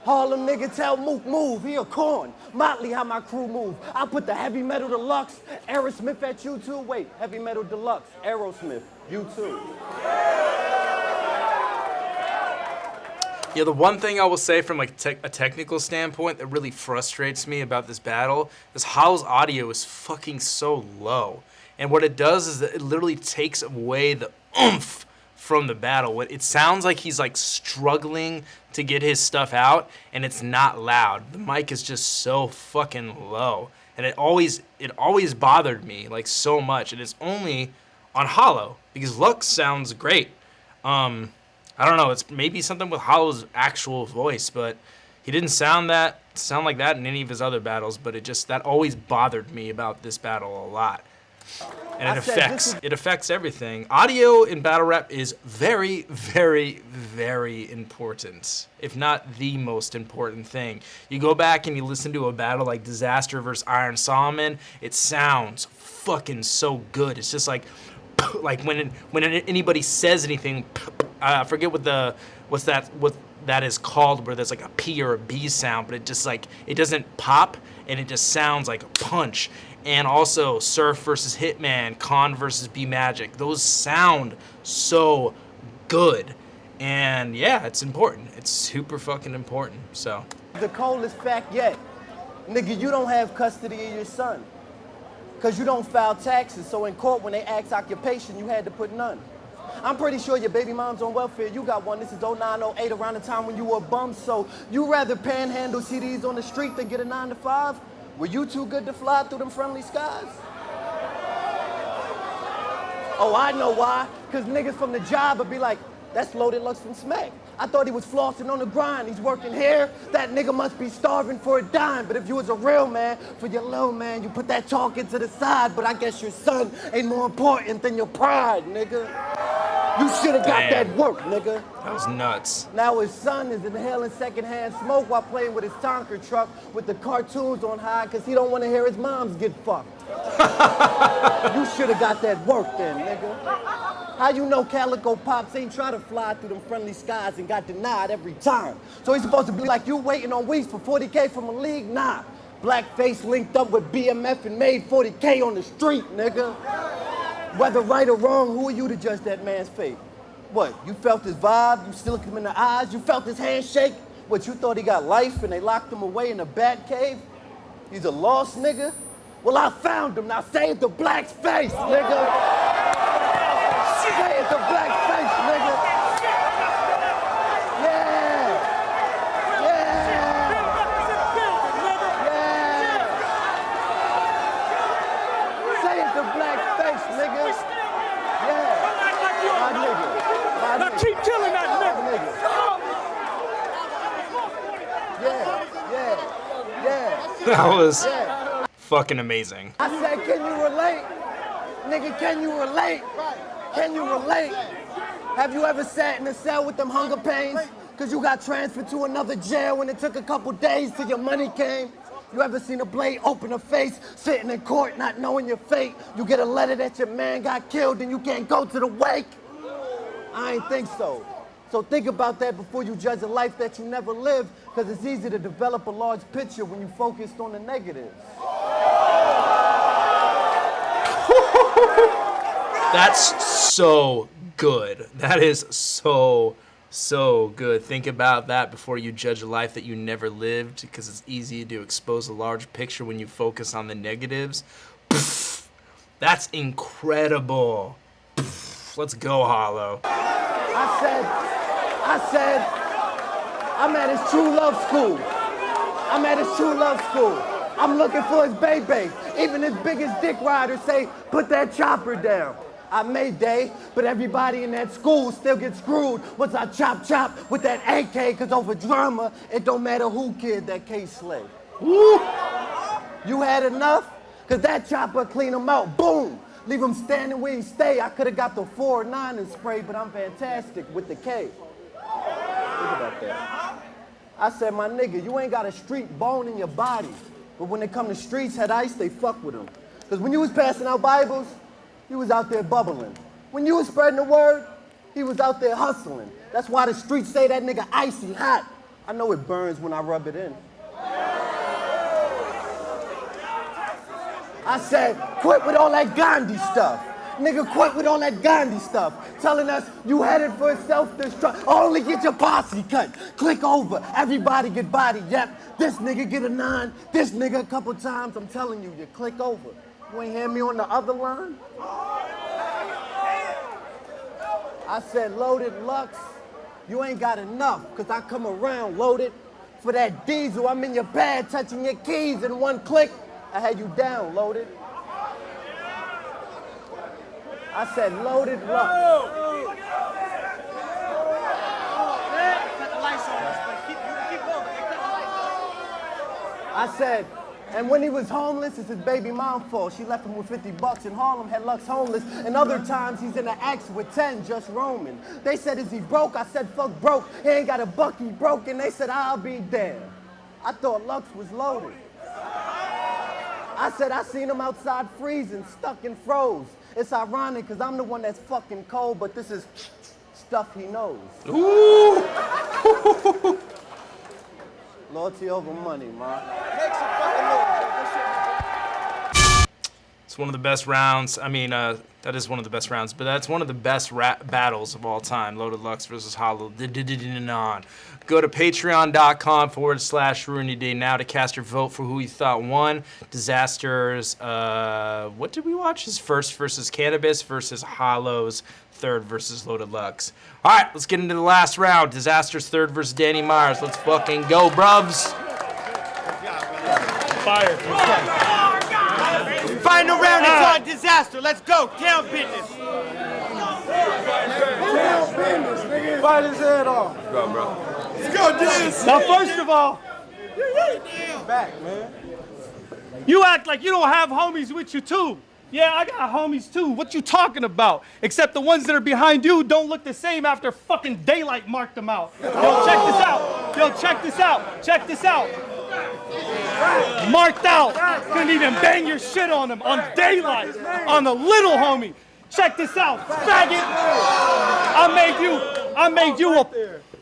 Speaker 6: Harlem nigga tell Mook move, he a corn. Motley how my crew move. I put the heavy metal deluxe, Aerosmith at you too. Wait, heavy metal deluxe, Aerosmith, you too.
Speaker 3: Yeah, the one thing I will say from like a technical standpoint that really frustrates me about this battle is Hollow's audio is fucking so low. And what it does is that it literally takes away the oomph from the battle. It sounds like he's like struggling to get his stuff out, and it's not loud. The mic is just so fucking low. And it always bothered me like so much. And it's only on Hollow because Lux sounds great. I don't know, it's maybe something with Hollow's actual voice, but he didn't sound like that in any of his other battles, but that always bothered me about this battle a lot. And it affects everything. Audio in battle rap is very, very, very important, if not the most important thing. You go back and you listen to a battle like Disaster versus Iron Solomon, it sounds fucking so good. It's just like when anybody says anything, I forget what that is called, where there's like a P or a B sound, but it doesn't pop, and it just sounds like a punch. And also Surf versus Hitman, Con versus B Magic, those sound so good. And yeah, it's important. It's super fucking important. So
Speaker 6: the coldest fact yet, nigga, you don't have custody of your son, cause you don't file taxes. So in court, when they asked occupation, you had to put none. I'm pretty sure your baby mom's on welfare. You got one. This is 09, 08, around the time when you were a bum. So you rather panhandle CDs on the street than get a 9 to 5? Were you too good to fly through them friendly skies? Oh, I know why. Cause niggas from the job would be like, that's Loaded Lux from Smack. I thought he was flossing on the grind. He's working here. That nigga must be starving for a dime. But if you was a real man, for your little man, you put that talking to the side. But I guess your son ain't more important than your pride, nigga. You should've got that work, nigga.
Speaker 3: That was nuts.
Speaker 6: Now his son is inhaling secondhand smoke while playing with his Tonka truck with the cartoons on high because he don't want to hear his moms get fucked. You should've got that work then, nigga. How you know Calico Pops ain't try to fly through them friendly skies and got denied every time? So he's supposed to be like you waiting on weeks for 40K from a league? Nah. Blackface linked up with BMF and made 40K on the street, nigga. Whether right or wrong, who are you to judge that man's fate? What, you felt his vibe? You still looked him in the eyes? You felt his handshake? What, you thought he got life and they locked him away in a bat cave? He's a lost nigga? Well, I found him. Now say it to Black's face, nigga. Say it to Black's face, nigga. Yeah. Yeah. Yeah. Say it to Black's face, nigga. Yeah. My nigga.
Speaker 5: Now keep killing that
Speaker 6: nigga. Yeah.
Speaker 3: That was fucking amazing.
Speaker 6: I said, can you relate? Nigga, can you relate? Can you relate? Have you ever sat in a cell with them hunger pains? Cause you got transferred to another jail and it took a couple days till your money came? You ever seen a blade open a face, sitting in court not knowing your fate? You get a letter that your man got killed and you can't go to the wake? I ain't think so. So think about that before you judge a life that you never lived, because it's easy to develop a large picture when you focused on the negatives.
Speaker 3: That's so good. That is so good. Think about that before you judge a life that you never lived, because it's easy to expose a large picture when you focus on the negatives. That's incredible. Let's go, Hollow.
Speaker 6: I said, I'm at his true love school. I'm looking for his baby. Even his biggest dick riders say, put that chopper down. I made day, but everybody in that school still gets screwed once I chop with that AK, cause over drama, it don't matter who kid that case slay. Woo! You had enough? Cause that chopper clean him out, boom! Leave him standing where he stay. I could've got the 4-9 and spray, but I'm fantastic with the K. Think about that. I said, my nigga, you ain't got a street bone in your body. But when they come to streets, had ice, they fuck with them. Cause when you was passing out Bibles, he was out there bubbling. When you was spreading the word, he was out there hustling. That's why the streets say that nigga icy hot. I know it burns when I rub it in. I said, quit with all that Gandhi stuff. Nigga, quit with all that Gandhi stuff. Telling us you headed for self-destruct. Only get your posse cut. Click over. Everybody get body. Yep. This nigga get a 9. This nigga a couple times. I'm telling you, you click over. You ain't hear me on the other line? I said, loaded Lux, you ain't got enough, cause I come around loaded. For that diesel, I'm in your pad touching your keys in one click. I had you down, loaded. I said, loaded Lux. I said, and when he was homeless, it's his baby mom's fault. She left him with $50 in Harlem, had Lux homeless. And other times he's in an axe with 10 just roaming. They said, is he broke? I said, fuck broke. He ain't got a buck, he broke. And they said, I'll be damned. I thought Lux was loaded. I said, I seen him outside freezing, stuck and froze. It's ironic, because I'm the one that's fucking cold, but this is stuff he knows. Ooh! Loyalty over money, man.
Speaker 3: It's one of the best rounds. I mean, that is one of the best rounds, but that's one of the best rap battles of all time. Loaded Lux versus Hollow. Go to patreon.com/RYD now to cast your vote for who you thought won. DIZASTER's, what did we watch? His first versus Cannabis versus Hollow's third versus Loaded Lux. All right, let's get into the last round. DIZASTER's third versus Danny Myers. Let's fucking go, bruvs.
Speaker 5: Fire.
Speaker 9: Final round is on DIZASTER. Let's go. Town business.
Speaker 8: Town business, nigga. Fight his head off.
Speaker 9: Let's go, bro.
Speaker 8: Let's go, Diz.
Speaker 5: Now, first of all,
Speaker 8: Back, man.
Speaker 5: you act like you don't have homies with you, too. Yeah, I got homies, too. What you talking about? Except the ones that are behind you don't look the same after fucking daylight marked them out. Yo, check this out. Yo, check this out. Check this out. Marked out. Couldn't even bang your shit on him on daylight. On the little homie. Check this out, faggot. I made you a...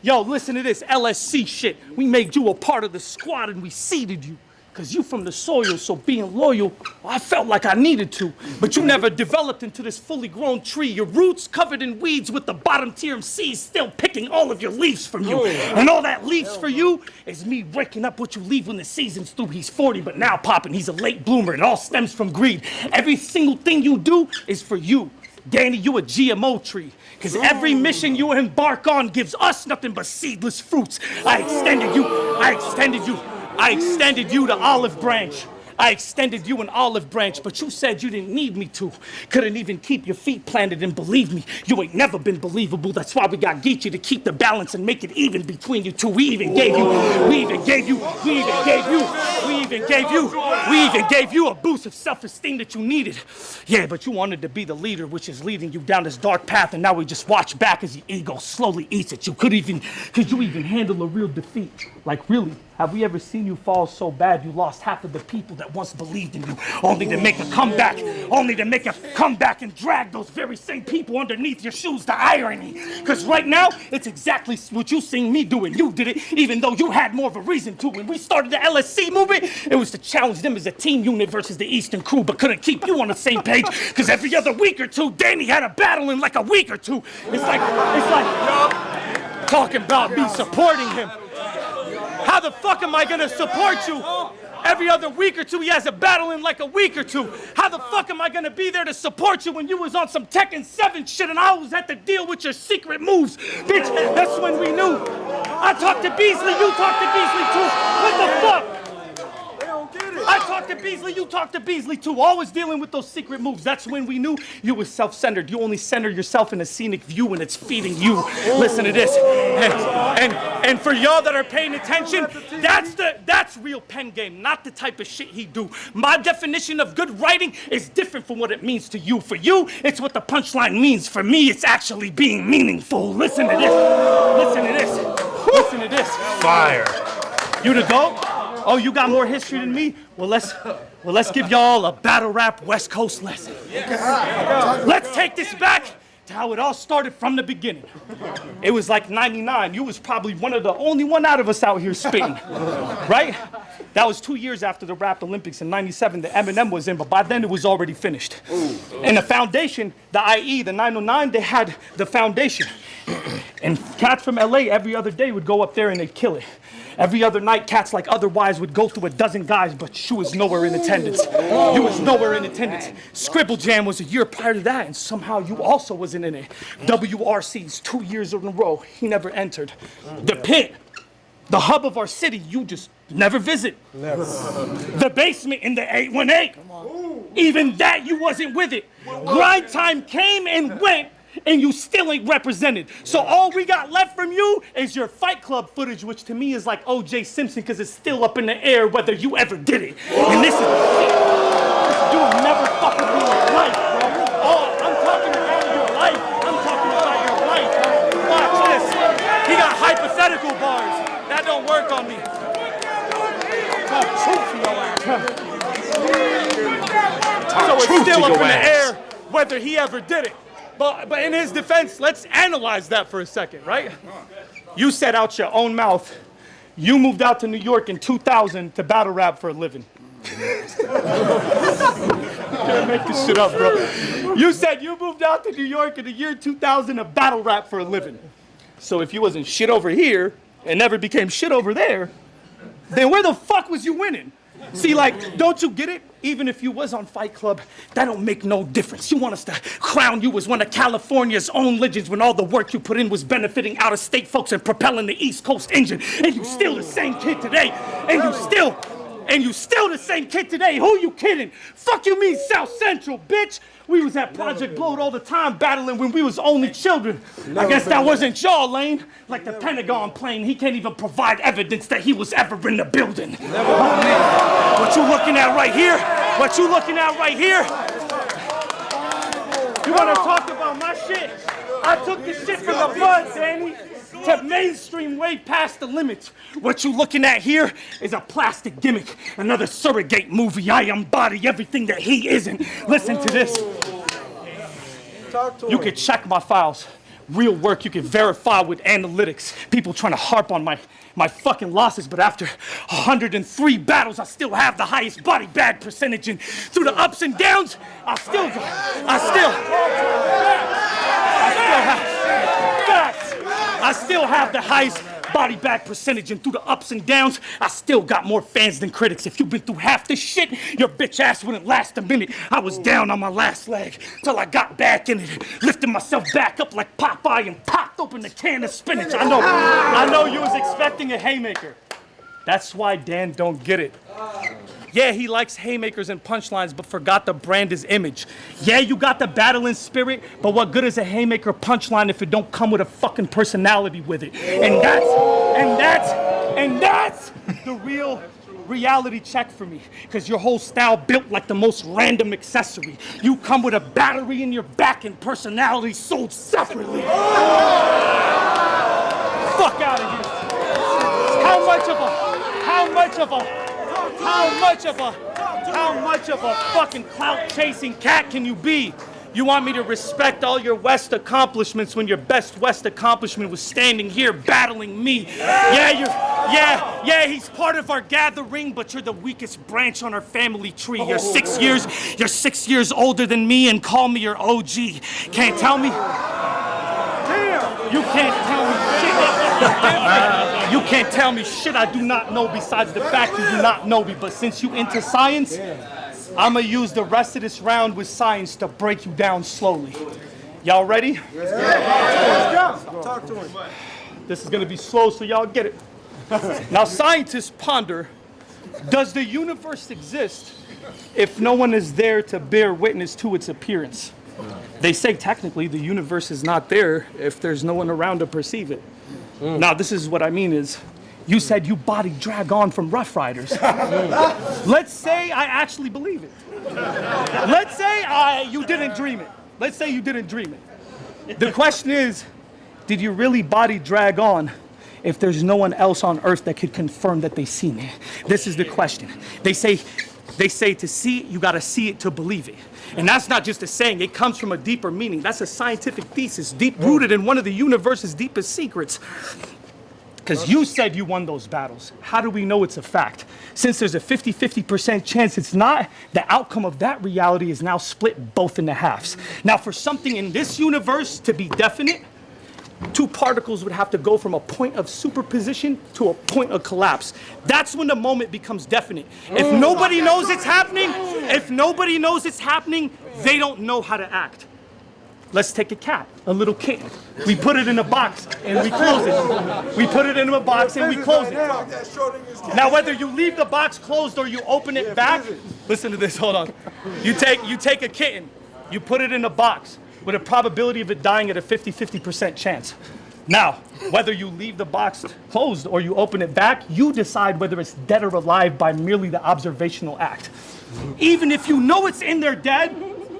Speaker 5: Yo, listen to this LSC shit. We made you a part of the squad and we seeded you. Cause you from the soil, so being loyal, I felt like I needed to. But you never developed into this fully grown tree. Your roots covered in weeds with the bottom tier MCs still picking all of your leaves from you. And all that leaves for you is me breaking up what you leave when the season's through. He's 40, but now popping, he's a late bloomer. It all stems from greed. Every single thing you do is for you. Danny, you a GMO tree. Cause every mission you embark on gives us nothing but seedless fruits. I extended you to olive branch. I extended you an olive branch, but you said you didn't need me to. Couldn't even keep your feet planted, and believe me, you ain't never been believable. That's why we got Geechee to keep the balance and make it even between you two. We even gave you we even gave you a boost of self-esteem that you needed. Yeah, but you wanted to be the leader, which is leading you down this dark path, and now we just watch back as the ego slowly eats at you. Could you even handle a real defeat? Like, really? Have we ever seen you fall so bad you lost half of the people that once believed in you, only to make a comeback and drag those very same people underneath your shoes? The irony. Because right now, it's exactly what you seen me doing. You did it, even though you had more of a reason to. When we started the LSC movement, it was to challenge them as a team unit versus the Eastern crew, but couldn't keep you on the same page, because every other week or two, Danny had a battle in like a week or two. It's like talking about me supporting him. How the fuck am I gonna support you? Every other week or two, he has a battle in like a week or two. How the fuck am I gonna be there to support you when you was on some Tekken 7 shit and I was at the deal with your secret moves? Bitch, that's when we knew. I talked to Beasley, you talked to Beasley too. What the fuck? I talked to Beasley, you talked to Beasley too. Always dealing with those secret moves. That's when we knew you was self-centered. You only center yourself in a scenic view and it's feeding you. Listen to this. And for y'all that are paying attention, that's real pen game, not the type of shit he do. My definition of good writing is different from what it means to you. For you, it's what the punchline means. For me, it's actually being meaningful. Listen to this. Listen to this. Listen to this.
Speaker 1: Fire.
Speaker 5: You the GOAT? Oh, you got more history than me? Well, let's give y'all a battle rap West Coast lesson. Let's take this back to how it all started from the beginning. It was like 99. You was probably the only one out of us out here spitting, right? That was 2 years after the Rap Olympics in 97 that Eminem was in, but by then it was already finished. And the foundation, the IE, the 909, they had the foundation. And cats from LA every other day would go up there and they'd kill it. Every other night, cats like Otherwise would go through a dozen guys, but you was nowhere in attendance. You was nowhere in attendance. Scribble Jam was a year prior to that, and somehow you also wasn't in it. WRC's 2 years in a row, he never entered. The Pit, the hub of our city, you just never visit. Never. The basement in the 818, even that you wasn't with it. Grind Time came and went, and you still ain't represented. So all we got left from you is your Fight Club footage, which to me is like O.J. Simpson, because it's still up in the air whether you ever did it. And this you never fucking be your life, bro. Oh, I'm talking about your life. I'm talking about your life. Watch this. He got hypothetical bars. That don't work on me. So it's still up in the air whether he ever did it. But in his defense, let's analyze that for a second, right? You said out your own mouth, you moved out to New York in 2000 to battle rap for a living. Can't make this shit up, bro. You said you moved out to New York in the year 2000 to battle rap for a living. So if you wasn't shit over here and never became shit over there, then where the fuck was you winning? See, like, don't you get it? Even if you was on Fight Club, that don't make no difference. You want us to crown you as one of California's own legends when all the work you put in was benefiting out-of-state folks and propelling the East Coast engine. And you still the same kid today. And you still the same kid today. Who you kidding? Fuck you mean South Central, bitch? We was at Project Blowed all the time battling when we was only children. I guess that wasn't y'all, Lane. Like the Pentagon plane, he can't even provide evidence that he was ever in the building. What you looking at right here? What you looking at right here? You wanna talk about my shit? I took the shit from the bud, Danny, to mainstream way past the limits. What you looking at here is a plastic gimmick, another surrogate movie. I embody everything that he isn't. Listen to this. You could check my files. Real work you can verify with analytics. People trying to harp on my fucking losses, but after 103 battles, I still have the highest body bag percentage, and through the ups and downs, I still have the highest body bag percentage, and through the ups and downs, I still got more fans than critics. If you've been through half this shit, your bitch ass wouldn't last a minute. I was down on my last leg till I got back in it, lifted myself back up like Popeye and popped open the can of spinach. I know you was expecting a haymaker. That's why Dan don't get it. Yeah, he likes haymakers and punchlines, but forgot to brand his image. Yeah, you got the battling spirit, but what good is a haymaker punchline if it don't come with a fucking personality with it? And that's the real reality check for me, because your whole style built like the most random accessory. You come with a battery in your back and personality sold separately. Fuck out of here. How much of a fucking clout-chasing cat can you be? You want me to respect all your West accomplishments when your best West accomplishment was standing here battling me? Yeah, he's part of our gathering, but you're the weakest branch on our family tree. You're 6 years older than me and call me your OG. Can't tell me. Damn. You can't tell me shit. You can't tell me shit I do not know besides the fact you do not know me. But since you into science, I'm gonna use the rest of this round with science to break you down slowly. Y'all ready?
Speaker 8: Let's go. Talk to him.
Speaker 5: This is gonna be slow so y'all get it. Now scientists ponder, does the universe exist if no one is there to bear witness to its appearance? They say technically the universe is not there if there's no one around to perceive it. Now this is what I mean is, you said you body drag on from Rough Riders. Let's say I actually believe it. Let's say you didn't dream it. Let's say you didn't dream it. The question is, did you really body drag on if there's no one else on earth that could confirm that they seen it? This is the question. They say to see it, you gotta see it to believe it. And that's not just a saying, it comes from a deeper meaning. That's a scientific thesis, deep rooted in one of the universe's deepest secrets. Because you said you won those battles. How do we know it's a fact? Since there's a 50-50% chance it's not, the outcome of that reality is now split both into halves. Now for something in this universe to be definite, two particles would have to go from a point of superposition to a point of collapse. That's when the moment becomes definite. If nobody knows it's happening, they don't know how to act. Let's take a cat, a little kitten. We put it in a box and we close it. We put it in a box and we close it. Now whether you leave the box closed or you open it back, listen to this, hold on. You take a kitten, you put it in a box with a probability of it dying at a 50-50% chance. Now, whether you leave the box closed or you open it back, you decide whether it's dead or alive by merely the observational act. Even if you know it's in there dead,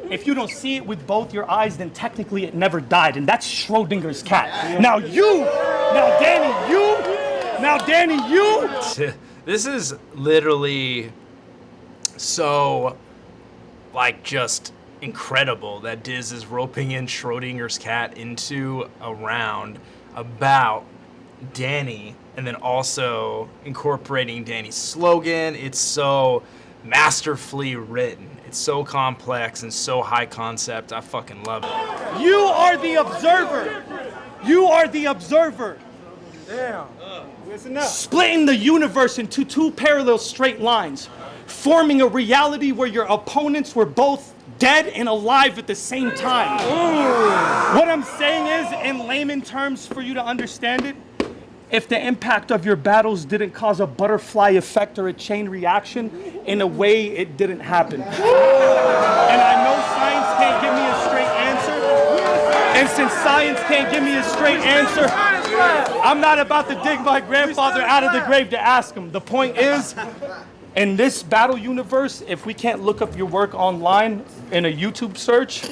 Speaker 5: if you don't see it with both your eyes, then technically it never died, and that's Schrodinger's cat. Now Danny, you.
Speaker 3: This is literally so, like, just incredible that Diz is roping in Schrodinger's cat into a round about Danny, and then also incorporating Danny's slogan. It's so masterfully written. It's so complex and so high concept. I fucking love it.
Speaker 5: You are the observer. You are the observer.
Speaker 8: Damn. Listen up.
Speaker 5: Splitting the universe into two parallel straight lines, forming a reality where your opponents were both dead and alive at the same time. What I'm saying is, in layman terms for you to understand it, if the impact of your battles didn't cause a butterfly effect or a chain reaction, in a way it didn't happen. And I know science can't give me a straight answer. And since science can't give me a straight answer, I'm not about to dig my grandfather out of the grave to ask him. The point is, in this battle universe, if we can't look up your work online in a YouTube search,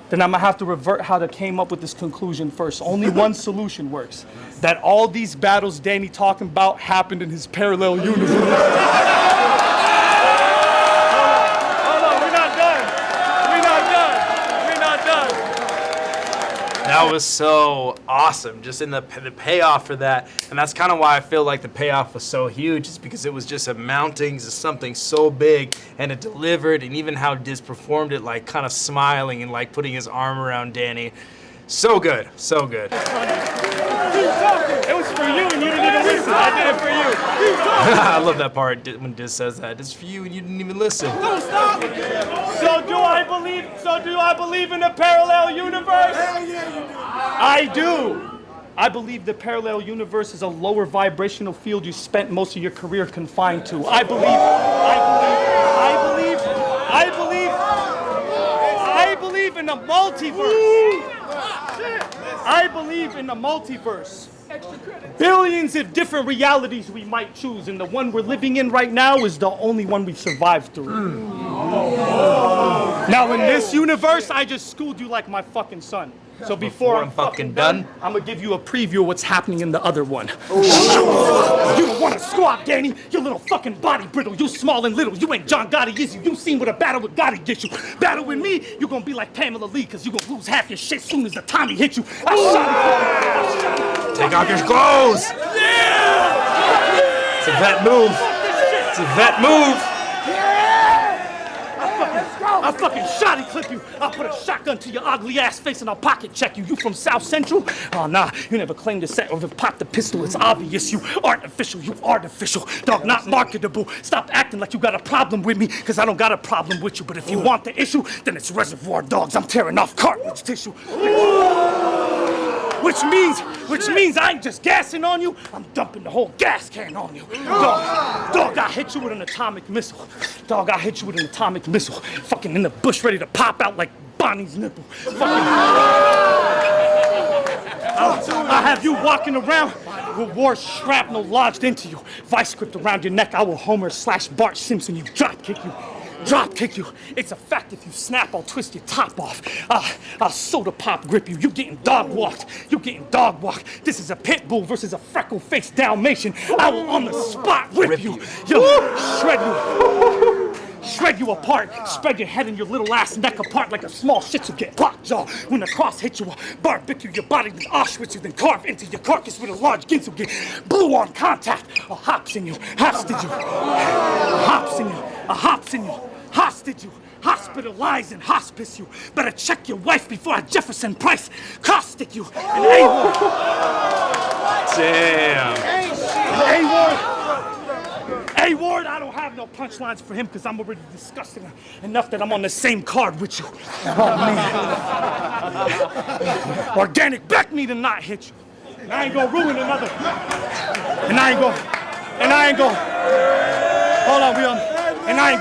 Speaker 5: then I'm gonna have to revert how they came up with this conclusion first. Only one solution works. That all these battles Danny talking about happened in his parallel universe. Hold on, we're not done.
Speaker 3: That was so awesome, just in the payoff for that. And that's kind of why I feel like the payoff was so huge, is because it was just amounting to something so big, and it delivered, and even how Diz performed it, like kind of smiling and like putting his arm around Danny. So good, so good.
Speaker 5: It was for you and you didn't even listen. I did it for you.
Speaker 3: I love that part when Diz says that. It's for you and you didn't even listen.
Speaker 5: Don't stop. So do I believe in a parallel universe?
Speaker 8: Hell yeah, you do.
Speaker 5: I do. I believe the parallel universe is a lower vibrational field you spent most of your career confined to. I believe in the multiverse. I believe in the multiverse. Billions of different realities we might choose, and the one we're living in right now is the only one we've survived through. Now, in this universe, I just schooled you like my fucking son. So before I'm fucking done, I'm gonna give you a preview of what's happening in the other one. You don't wanna squat, Danny. Your little fucking body brittle. You small and little. You ain't John Gotti, is you? You seen what a battle with Gotti gets you. Battle with me, you gonna be like Pamela Lee, cause you gonna lose half your shit soon as the Tommy hits you. I shot it.
Speaker 3: Take off your clothes. Yeah! It's a vet move. It's a vet move.
Speaker 5: I'll fucking shotty clip you. I'll put a shotgun to your ugly ass face and I'll pocket check you. You from South Central? Oh, nah, you never claimed to set or to pop the pistol. It's obvious you artificial, you artificial. Dog, not marketable. Stop acting like you got a problem with me, cause I don't got a problem with you. But if you want the issue, then it's Reservoir Dogs. I'm tearing off cartilage tissue. Which means I ain't just gassing on you, I'm dumping the whole gas can on you. Dog, I hit you with an atomic missile. Dog, I hit you with an atomic missile. Fucking in the bush ready to pop out like Bonnie's nipple. I have you walking around with war shrapnel lodged into you. Vice grip around your neck, I will Homer/Bart Simpson you, drop kick you. Drop kick you. It's a fact if you snap, I'll twist your top off. I'll soda pop grip you. You getting dog walked. You getting dog walked. This is a pit bull versus a freckle-faced Dalmatian. I will on the spot rip you. Yo, shred you. Shred you apart. Spread your head and your little ass neck apart like a small shih tzu get lockjaw. When the cross hits you, barbecue your body, then Auschwitz you, then carve into your carcass with a large ginsu get blue on contact. A hops in you, hostage you. A hops in you, a hops in you. Hostage you, hospitalize and hospice you. Better check your wife before I Jefferson Price caustic you. And A-Ward.
Speaker 3: Damn.
Speaker 5: A-Ward, I don't have no punchlines for him because I'm already disgusting enough that I'm on the same card with you. Oh, man. Organic back me to not hit you. And I ain't gonna ruin another. And I ain't gonna. Hold on, and I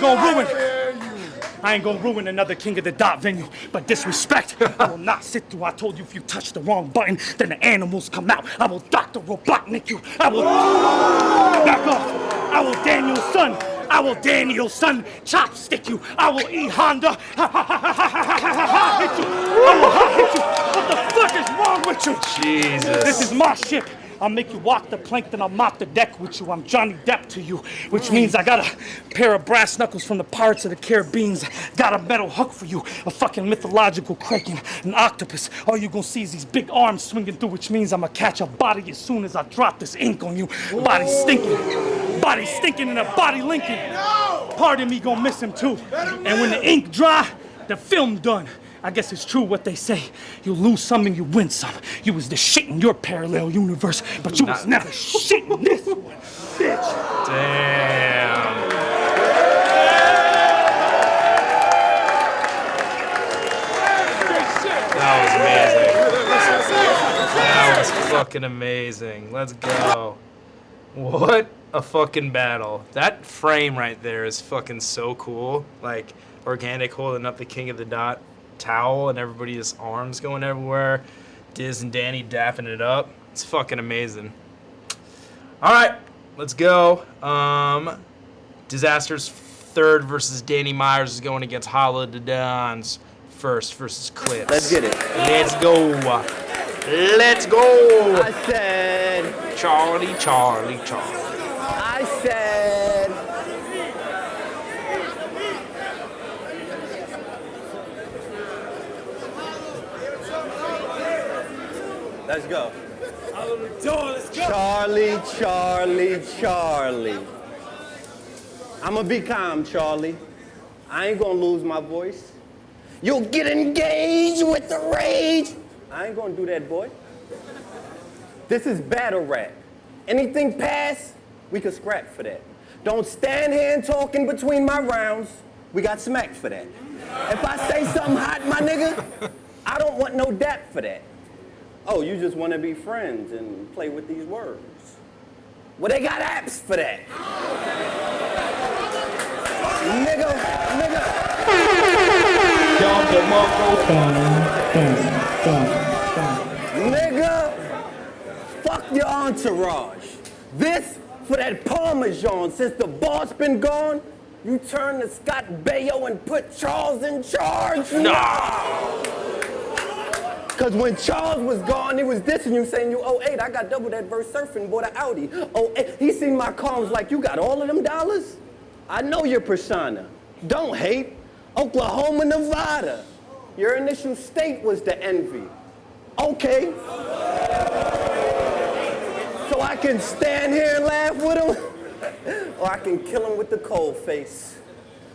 Speaker 5: ain't gonna ruin another King of the Dot venue, but disrespect I will not sit through. I told you if you touch the wrong button, then the animals come out. I will Dr. Robotnik you. I will back off. I will Daniel's son. I will Daniel's son chopstick you. I will E Honda hit you. I will hit you. What the fuck is wrong with you?
Speaker 3: Jesus.
Speaker 5: This is my ship. I'll make you walk the plank, then I'll mop the deck with you. I'm Johnny Depp to you, which means I got a pair of brass knuckles from the Pirates of the Caribbean. Got a metal hook for you, a fucking mythological kraken, an octopus. All you gonna see is these big arms swinging through, which means I'ma catch a body as soon as I drop this ink on you. Body stinking and a body linking. Pardon me, gonna miss him too. And when the ink dry, the film done. I guess it's true what they say. You lose some and you win some. You was the shit in your parallel universe, but you was never shit in this one, bitch.
Speaker 3: Damn. That was amazing. That was fucking amazing. Let's go. What a fucking battle. That frame right there is fucking so cool. Like, Organic holding up the King of the Dot towel and everybody's arms going everywhere. Diz and Danny dapping it up. It's fucking amazing. All right, let's go. Dizaster's third versus Danny Myers is going against Holla the Don's first versus Clips.
Speaker 6: Let's get it.
Speaker 3: Let's go. Let's go.
Speaker 6: I said.
Speaker 3: Charlie.
Speaker 6: I said. Let's go. Charlie. I'ma be calm, Charlie. I ain't gonna lose my voice. You'll get engaged with the rage. I ain't gonna do that, boy. This is battle rap. Anything past, we can scrap for that. Don't stand here and talk in between my rounds. We got smacked for that. If I say something hot, my nigga, I don't want no dap for that. Oh, you just want to be friends and play with these words. Well, they got apps for that. Nigga. Nigga, fuck Fuck your entourage. This for that Parmesan. Since the boss been gone, you turn to Scott Baio and put Charles in charge?
Speaker 3: No.
Speaker 6: Cause when Charles was gone, he was dissing you, saying you 08. I got double that verse surfing, bought an Audi. 08. He seen my columns like, you got all of them dollars? I know your persona. Don't hate. Oklahoma, Nevada. Your initial state was the envy. Okay. So I can stand here and laugh with him, or I can kill him with the cold face.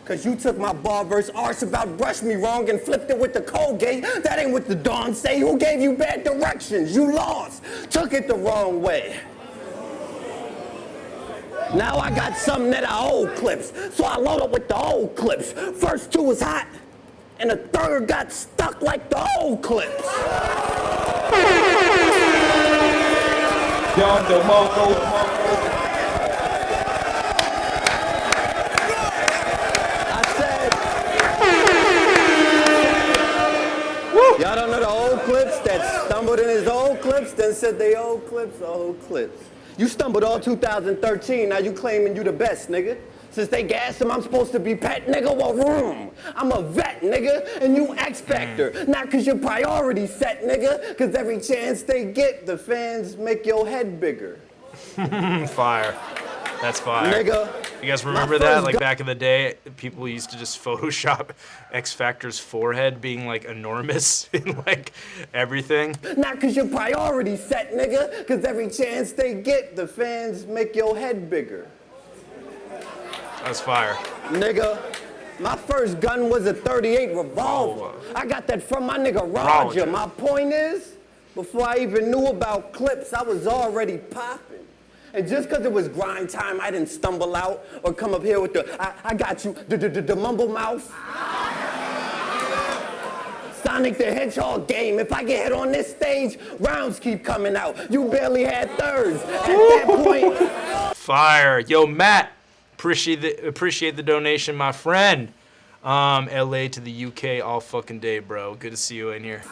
Speaker 6: Cause you took my bar verse arse about brush me wrong and flipped it with the Colgate. That ain't what the Dawn say. Who gave you bad directions? You lost. Took it the wrong way. Now I got something that are old clips, so I load up with the old clips. First two was hot, and the third got stuck like the old clips.
Speaker 10: John DeMarco.
Speaker 6: Y'all don't know the old clips that stumbled in his old clips, then said they old clips, old clips. You stumbled all 2013, now you claiming you the best, nigga. Since they gassed him, I'm supposed to be pet, nigga, well, room. I'm a vet, nigga, and you X Factor. Not cause your priorities set, nigga, cause every chance they get, the fans make your head bigger.
Speaker 3: Fire. That's fire.
Speaker 6: Nigga.
Speaker 3: You guys remember that? Like back in the day, people used to just Photoshop X Factor's forehead being like enormous in like everything.
Speaker 6: Not cause your priorities set, nigga, cause every chance they get, the fans make your head bigger.
Speaker 3: That's fire.
Speaker 6: Nigga, my first gun was a 38 revolver. I got that from my nigga Roger. My point is, before I even knew about clips, I was already popping. And just because it was grind time, I didn't stumble out or come up here with the, I got you, the mumble mouth. Sonic the Hedgehog game. If I get hit on this stage, rounds keep coming out. You barely had thirds. At that point.
Speaker 3: Fire. Yo, Matt, appreciate the donation, my friend. LA to the UK all fucking day, bro. Good to see you in here.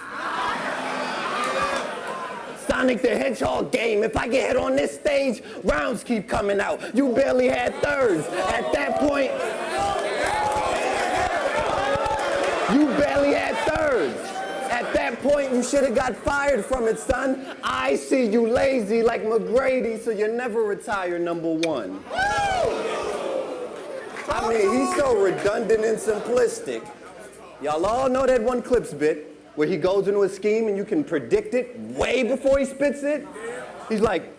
Speaker 6: Sonic the Hedgehog game. If I get hit on this stage, rounds keep coming out. You barely had thirds. At that point, you barely had thirds. At that point, you should have got fired from it, son. I see you lazy like McGrady, so you never retire number one. I mean, he's so redundant and simplistic. Y'all all know that one Clips bit where he goes into a scheme and you can predict it way before he spits it. He's like,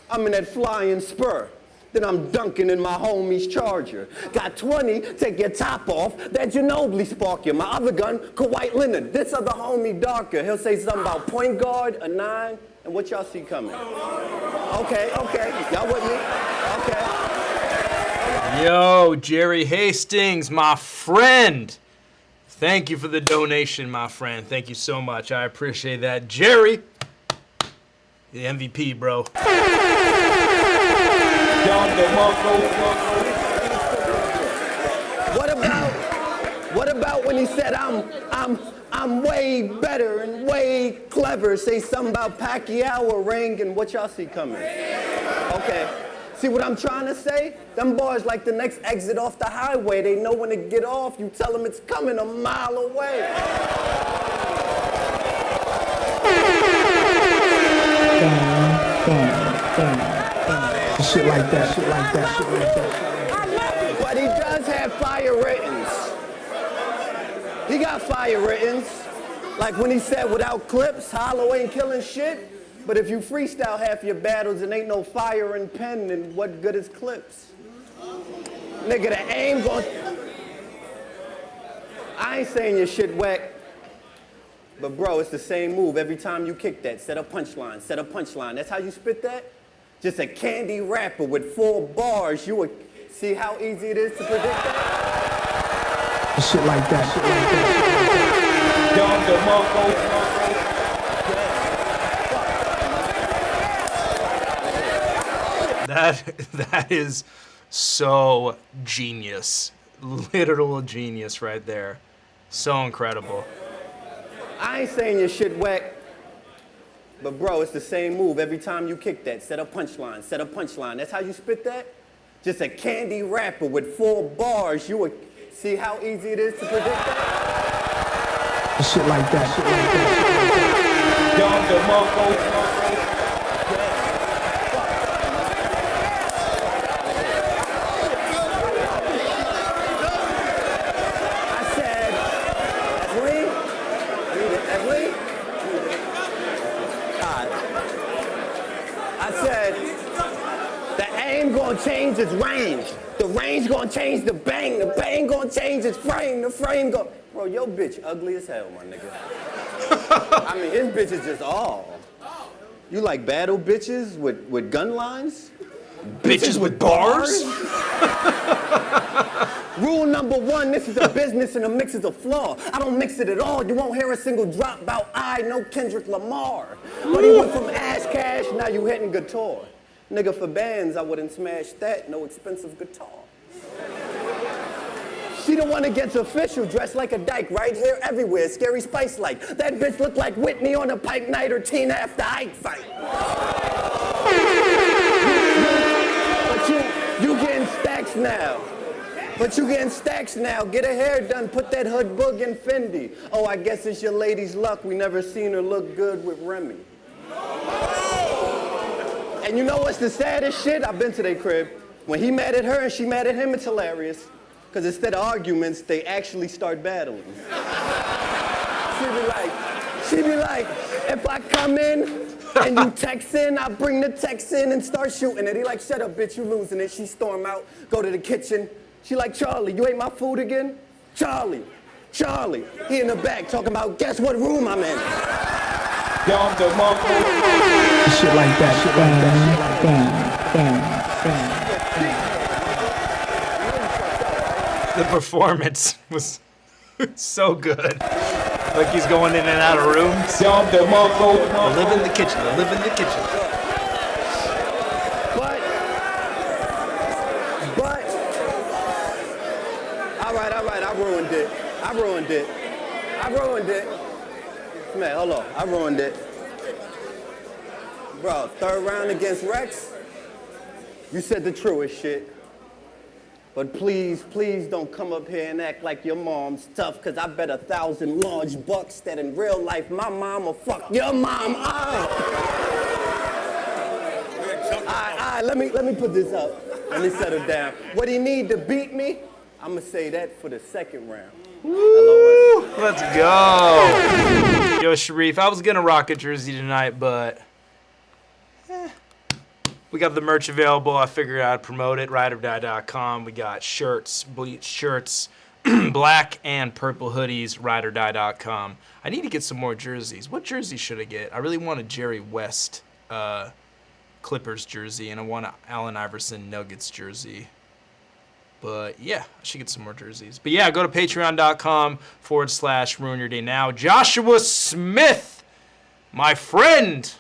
Speaker 6: I'm in that flying spur. Then I'm dunking in my homie's Charger. Got 20, take your top off, that Ginobili spark you. My other gun, Kawhi Leonard. This other homie darker. He'll say something about point guard, a 9, and what y'all see coming? Okay, y'all with me? Okay.
Speaker 3: Yo, Jerry Hastings, my friend. Thank you for the donation, my friend. Thank you so much. I appreciate that. Jerry, the MVP, bro.
Speaker 6: What about when he said I'm way better and way clever? Say something about Pacquiao or Ring and what y'all see coming? Okay. See what I'm trying to say? Them boys like the next exit off the highway. They know when to get off. You tell them it's coming a mile away.
Speaker 2: Shit like that.
Speaker 6: But he does have fire writtens. He got fire writtens. Like when he said without clips, Hollow ain't killing shit. But if you freestyle half your battles and ain't no fire and pen, then what good is clips? Nigga, the aim gon'... I ain't saying your shit whack, but bro, it's the same move every time you kick that. Set a punchline, set a punchline. That's how you spit that? Just a candy rapper with 4 bars. You would see how easy it is to predict that?
Speaker 2: Shit like that.
Speaker 10: John DeMarco.
Speaker 3: That is so genius. Literal genius right there. So incredible.
Speaker 6: I ain't saying your shit whack, But bro, it's the same move every time you kick that. Set a punchline, set a punchline. That's how you spit that? Just a candy rapper with 4 bars. You would see how easy it is to predict that?
Speaker 2: Shit like that.
Speaker 10: Young DeMarco.
Speaker 6: Gonna change its range. The range gonna change the bang gonna change its frame. The frame go. Bro, your bitch ugly as hell, my nigga. I mean, his bitch is just all. You like battle bitches with gun lines?
Speaker 3: Bitches with bars?
Speaker 6: Rule number 1, this is a business and a mix is a flaw. I don't mix it at all. You won't hear a single drop about no Kendrick Lamar. But he went from ass cash, now you hitting guitar. Nigga, for bands, I wouldn't smash that. No expensive guitar. She the one that gets official, dressed like a dyke, right here, everywhere, Scary Spice like. That bitch look like Whitney on a Pike night or Tina after Ike fight. But you getting stacks now. But you getting stacks now. Get her hair done, put that hood boog in Fendi. Oh, I guess it's your lady's luck. We never seen her look good with Remy. And you know what's the saddest shit? I've been to their crib. When he mad at her and she mad at him, it's hilarious. Because instead of arguments, they actually start battling. She be like, if I come in and you text in, I bring the text in and start shooting it. He like, shut up, bitch, you losing it. She storm out, go to the kitchen. She like, Charlie, you ate my food again? Charlie. He in the back talking about, guess what room I'm in?
Speaker 10: Young DeMarco.
Speaker 2: Shit like that.
Speaker 3: The performance was so good. Like he's going in and out of rooms.
Speaker 10: Young DeMarco.
Speaker 3: They live in the kitchen.
Speaker 6: But, all right, I ruined it. Man, hold on, I ruined it. Bro, 3rd round against Rex, you said the truest shit. But please don't come up here and act like your mom's tough, cause I bet 1,000 large bucks that in real life my mom will fuck your mom up. Alright, let me put this up. Let me settle down. What he need to beat me, I'ma say that for the 2nd round.
Speaker 3: Woo! Let's go. Yo, Sharif, I was gonna rock a jersey tonight, but we got the merch available. I figured I'd promote it. RYDerDie.com. We got shirts, bleach shirts, black and purple hoodies. RYDerDie.com. I need to get some more jerseys. What jersey should I get? I really want a Jerry West Clippers jersey, and I want an Allen Iverson Nuggets jersey. But yeah, I should get some more jerseys. But yeah, go to patreon.com/ruin your day now. Joshua Smith, my friend,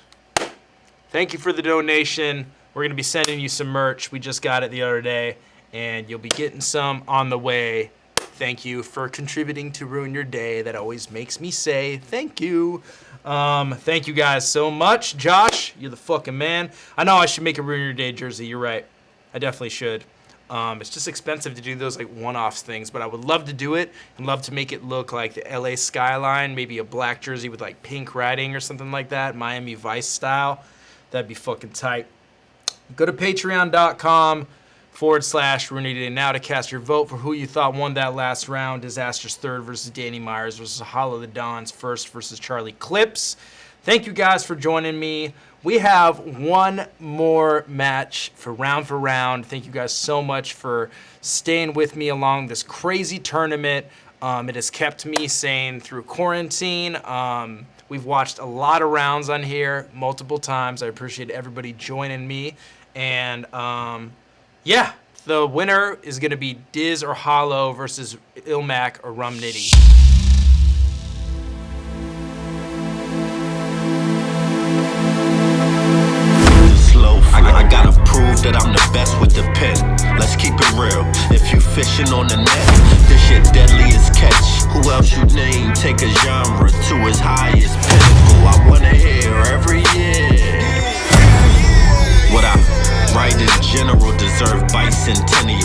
Speaker 3: thank you for the donation. We're going to be sending you some merch. We just got it the other day, and you'll be getting some on the way. Thank you for contributing to Ruin Your Day. That always makes me say thank you. Thank you guys so much. Josh, you're the fucking man. I know I should make a Ruin Your Day jersey. You're right. I definitely should. It's just expensive to do those like one-offs things, but I would love to do it and love to make it look like the LA skyline, maybe a black jersey with like pink writing or something like that, Miami Vice style. That'd be fucking tight. Go to patreon.com/Ruin Your Day now to cast your vote for who you thought won that last round. Disaster's 3rd versus Danny Myers versus Hollow the Don's 1st versus Charlie Clips. Thank you guys for joining me. We have one more match for round. Thank you guys so much for staying with me along this crazy tournament. It has kept me sane through quarantine. We've watched a lot of rounds on here multiple times. I appreciate everybody joining me. And yeah, the winner is going to be Diz or Hollow versus Ilmac or Rum Nitty.
Speaker 7: I gotta prove that I'm the best with the pen. Let's keep it real. If you fishing on the net, this shit deadly as catch. Who else you name? Take a genre to its highest pinnacle. I wanna hear every and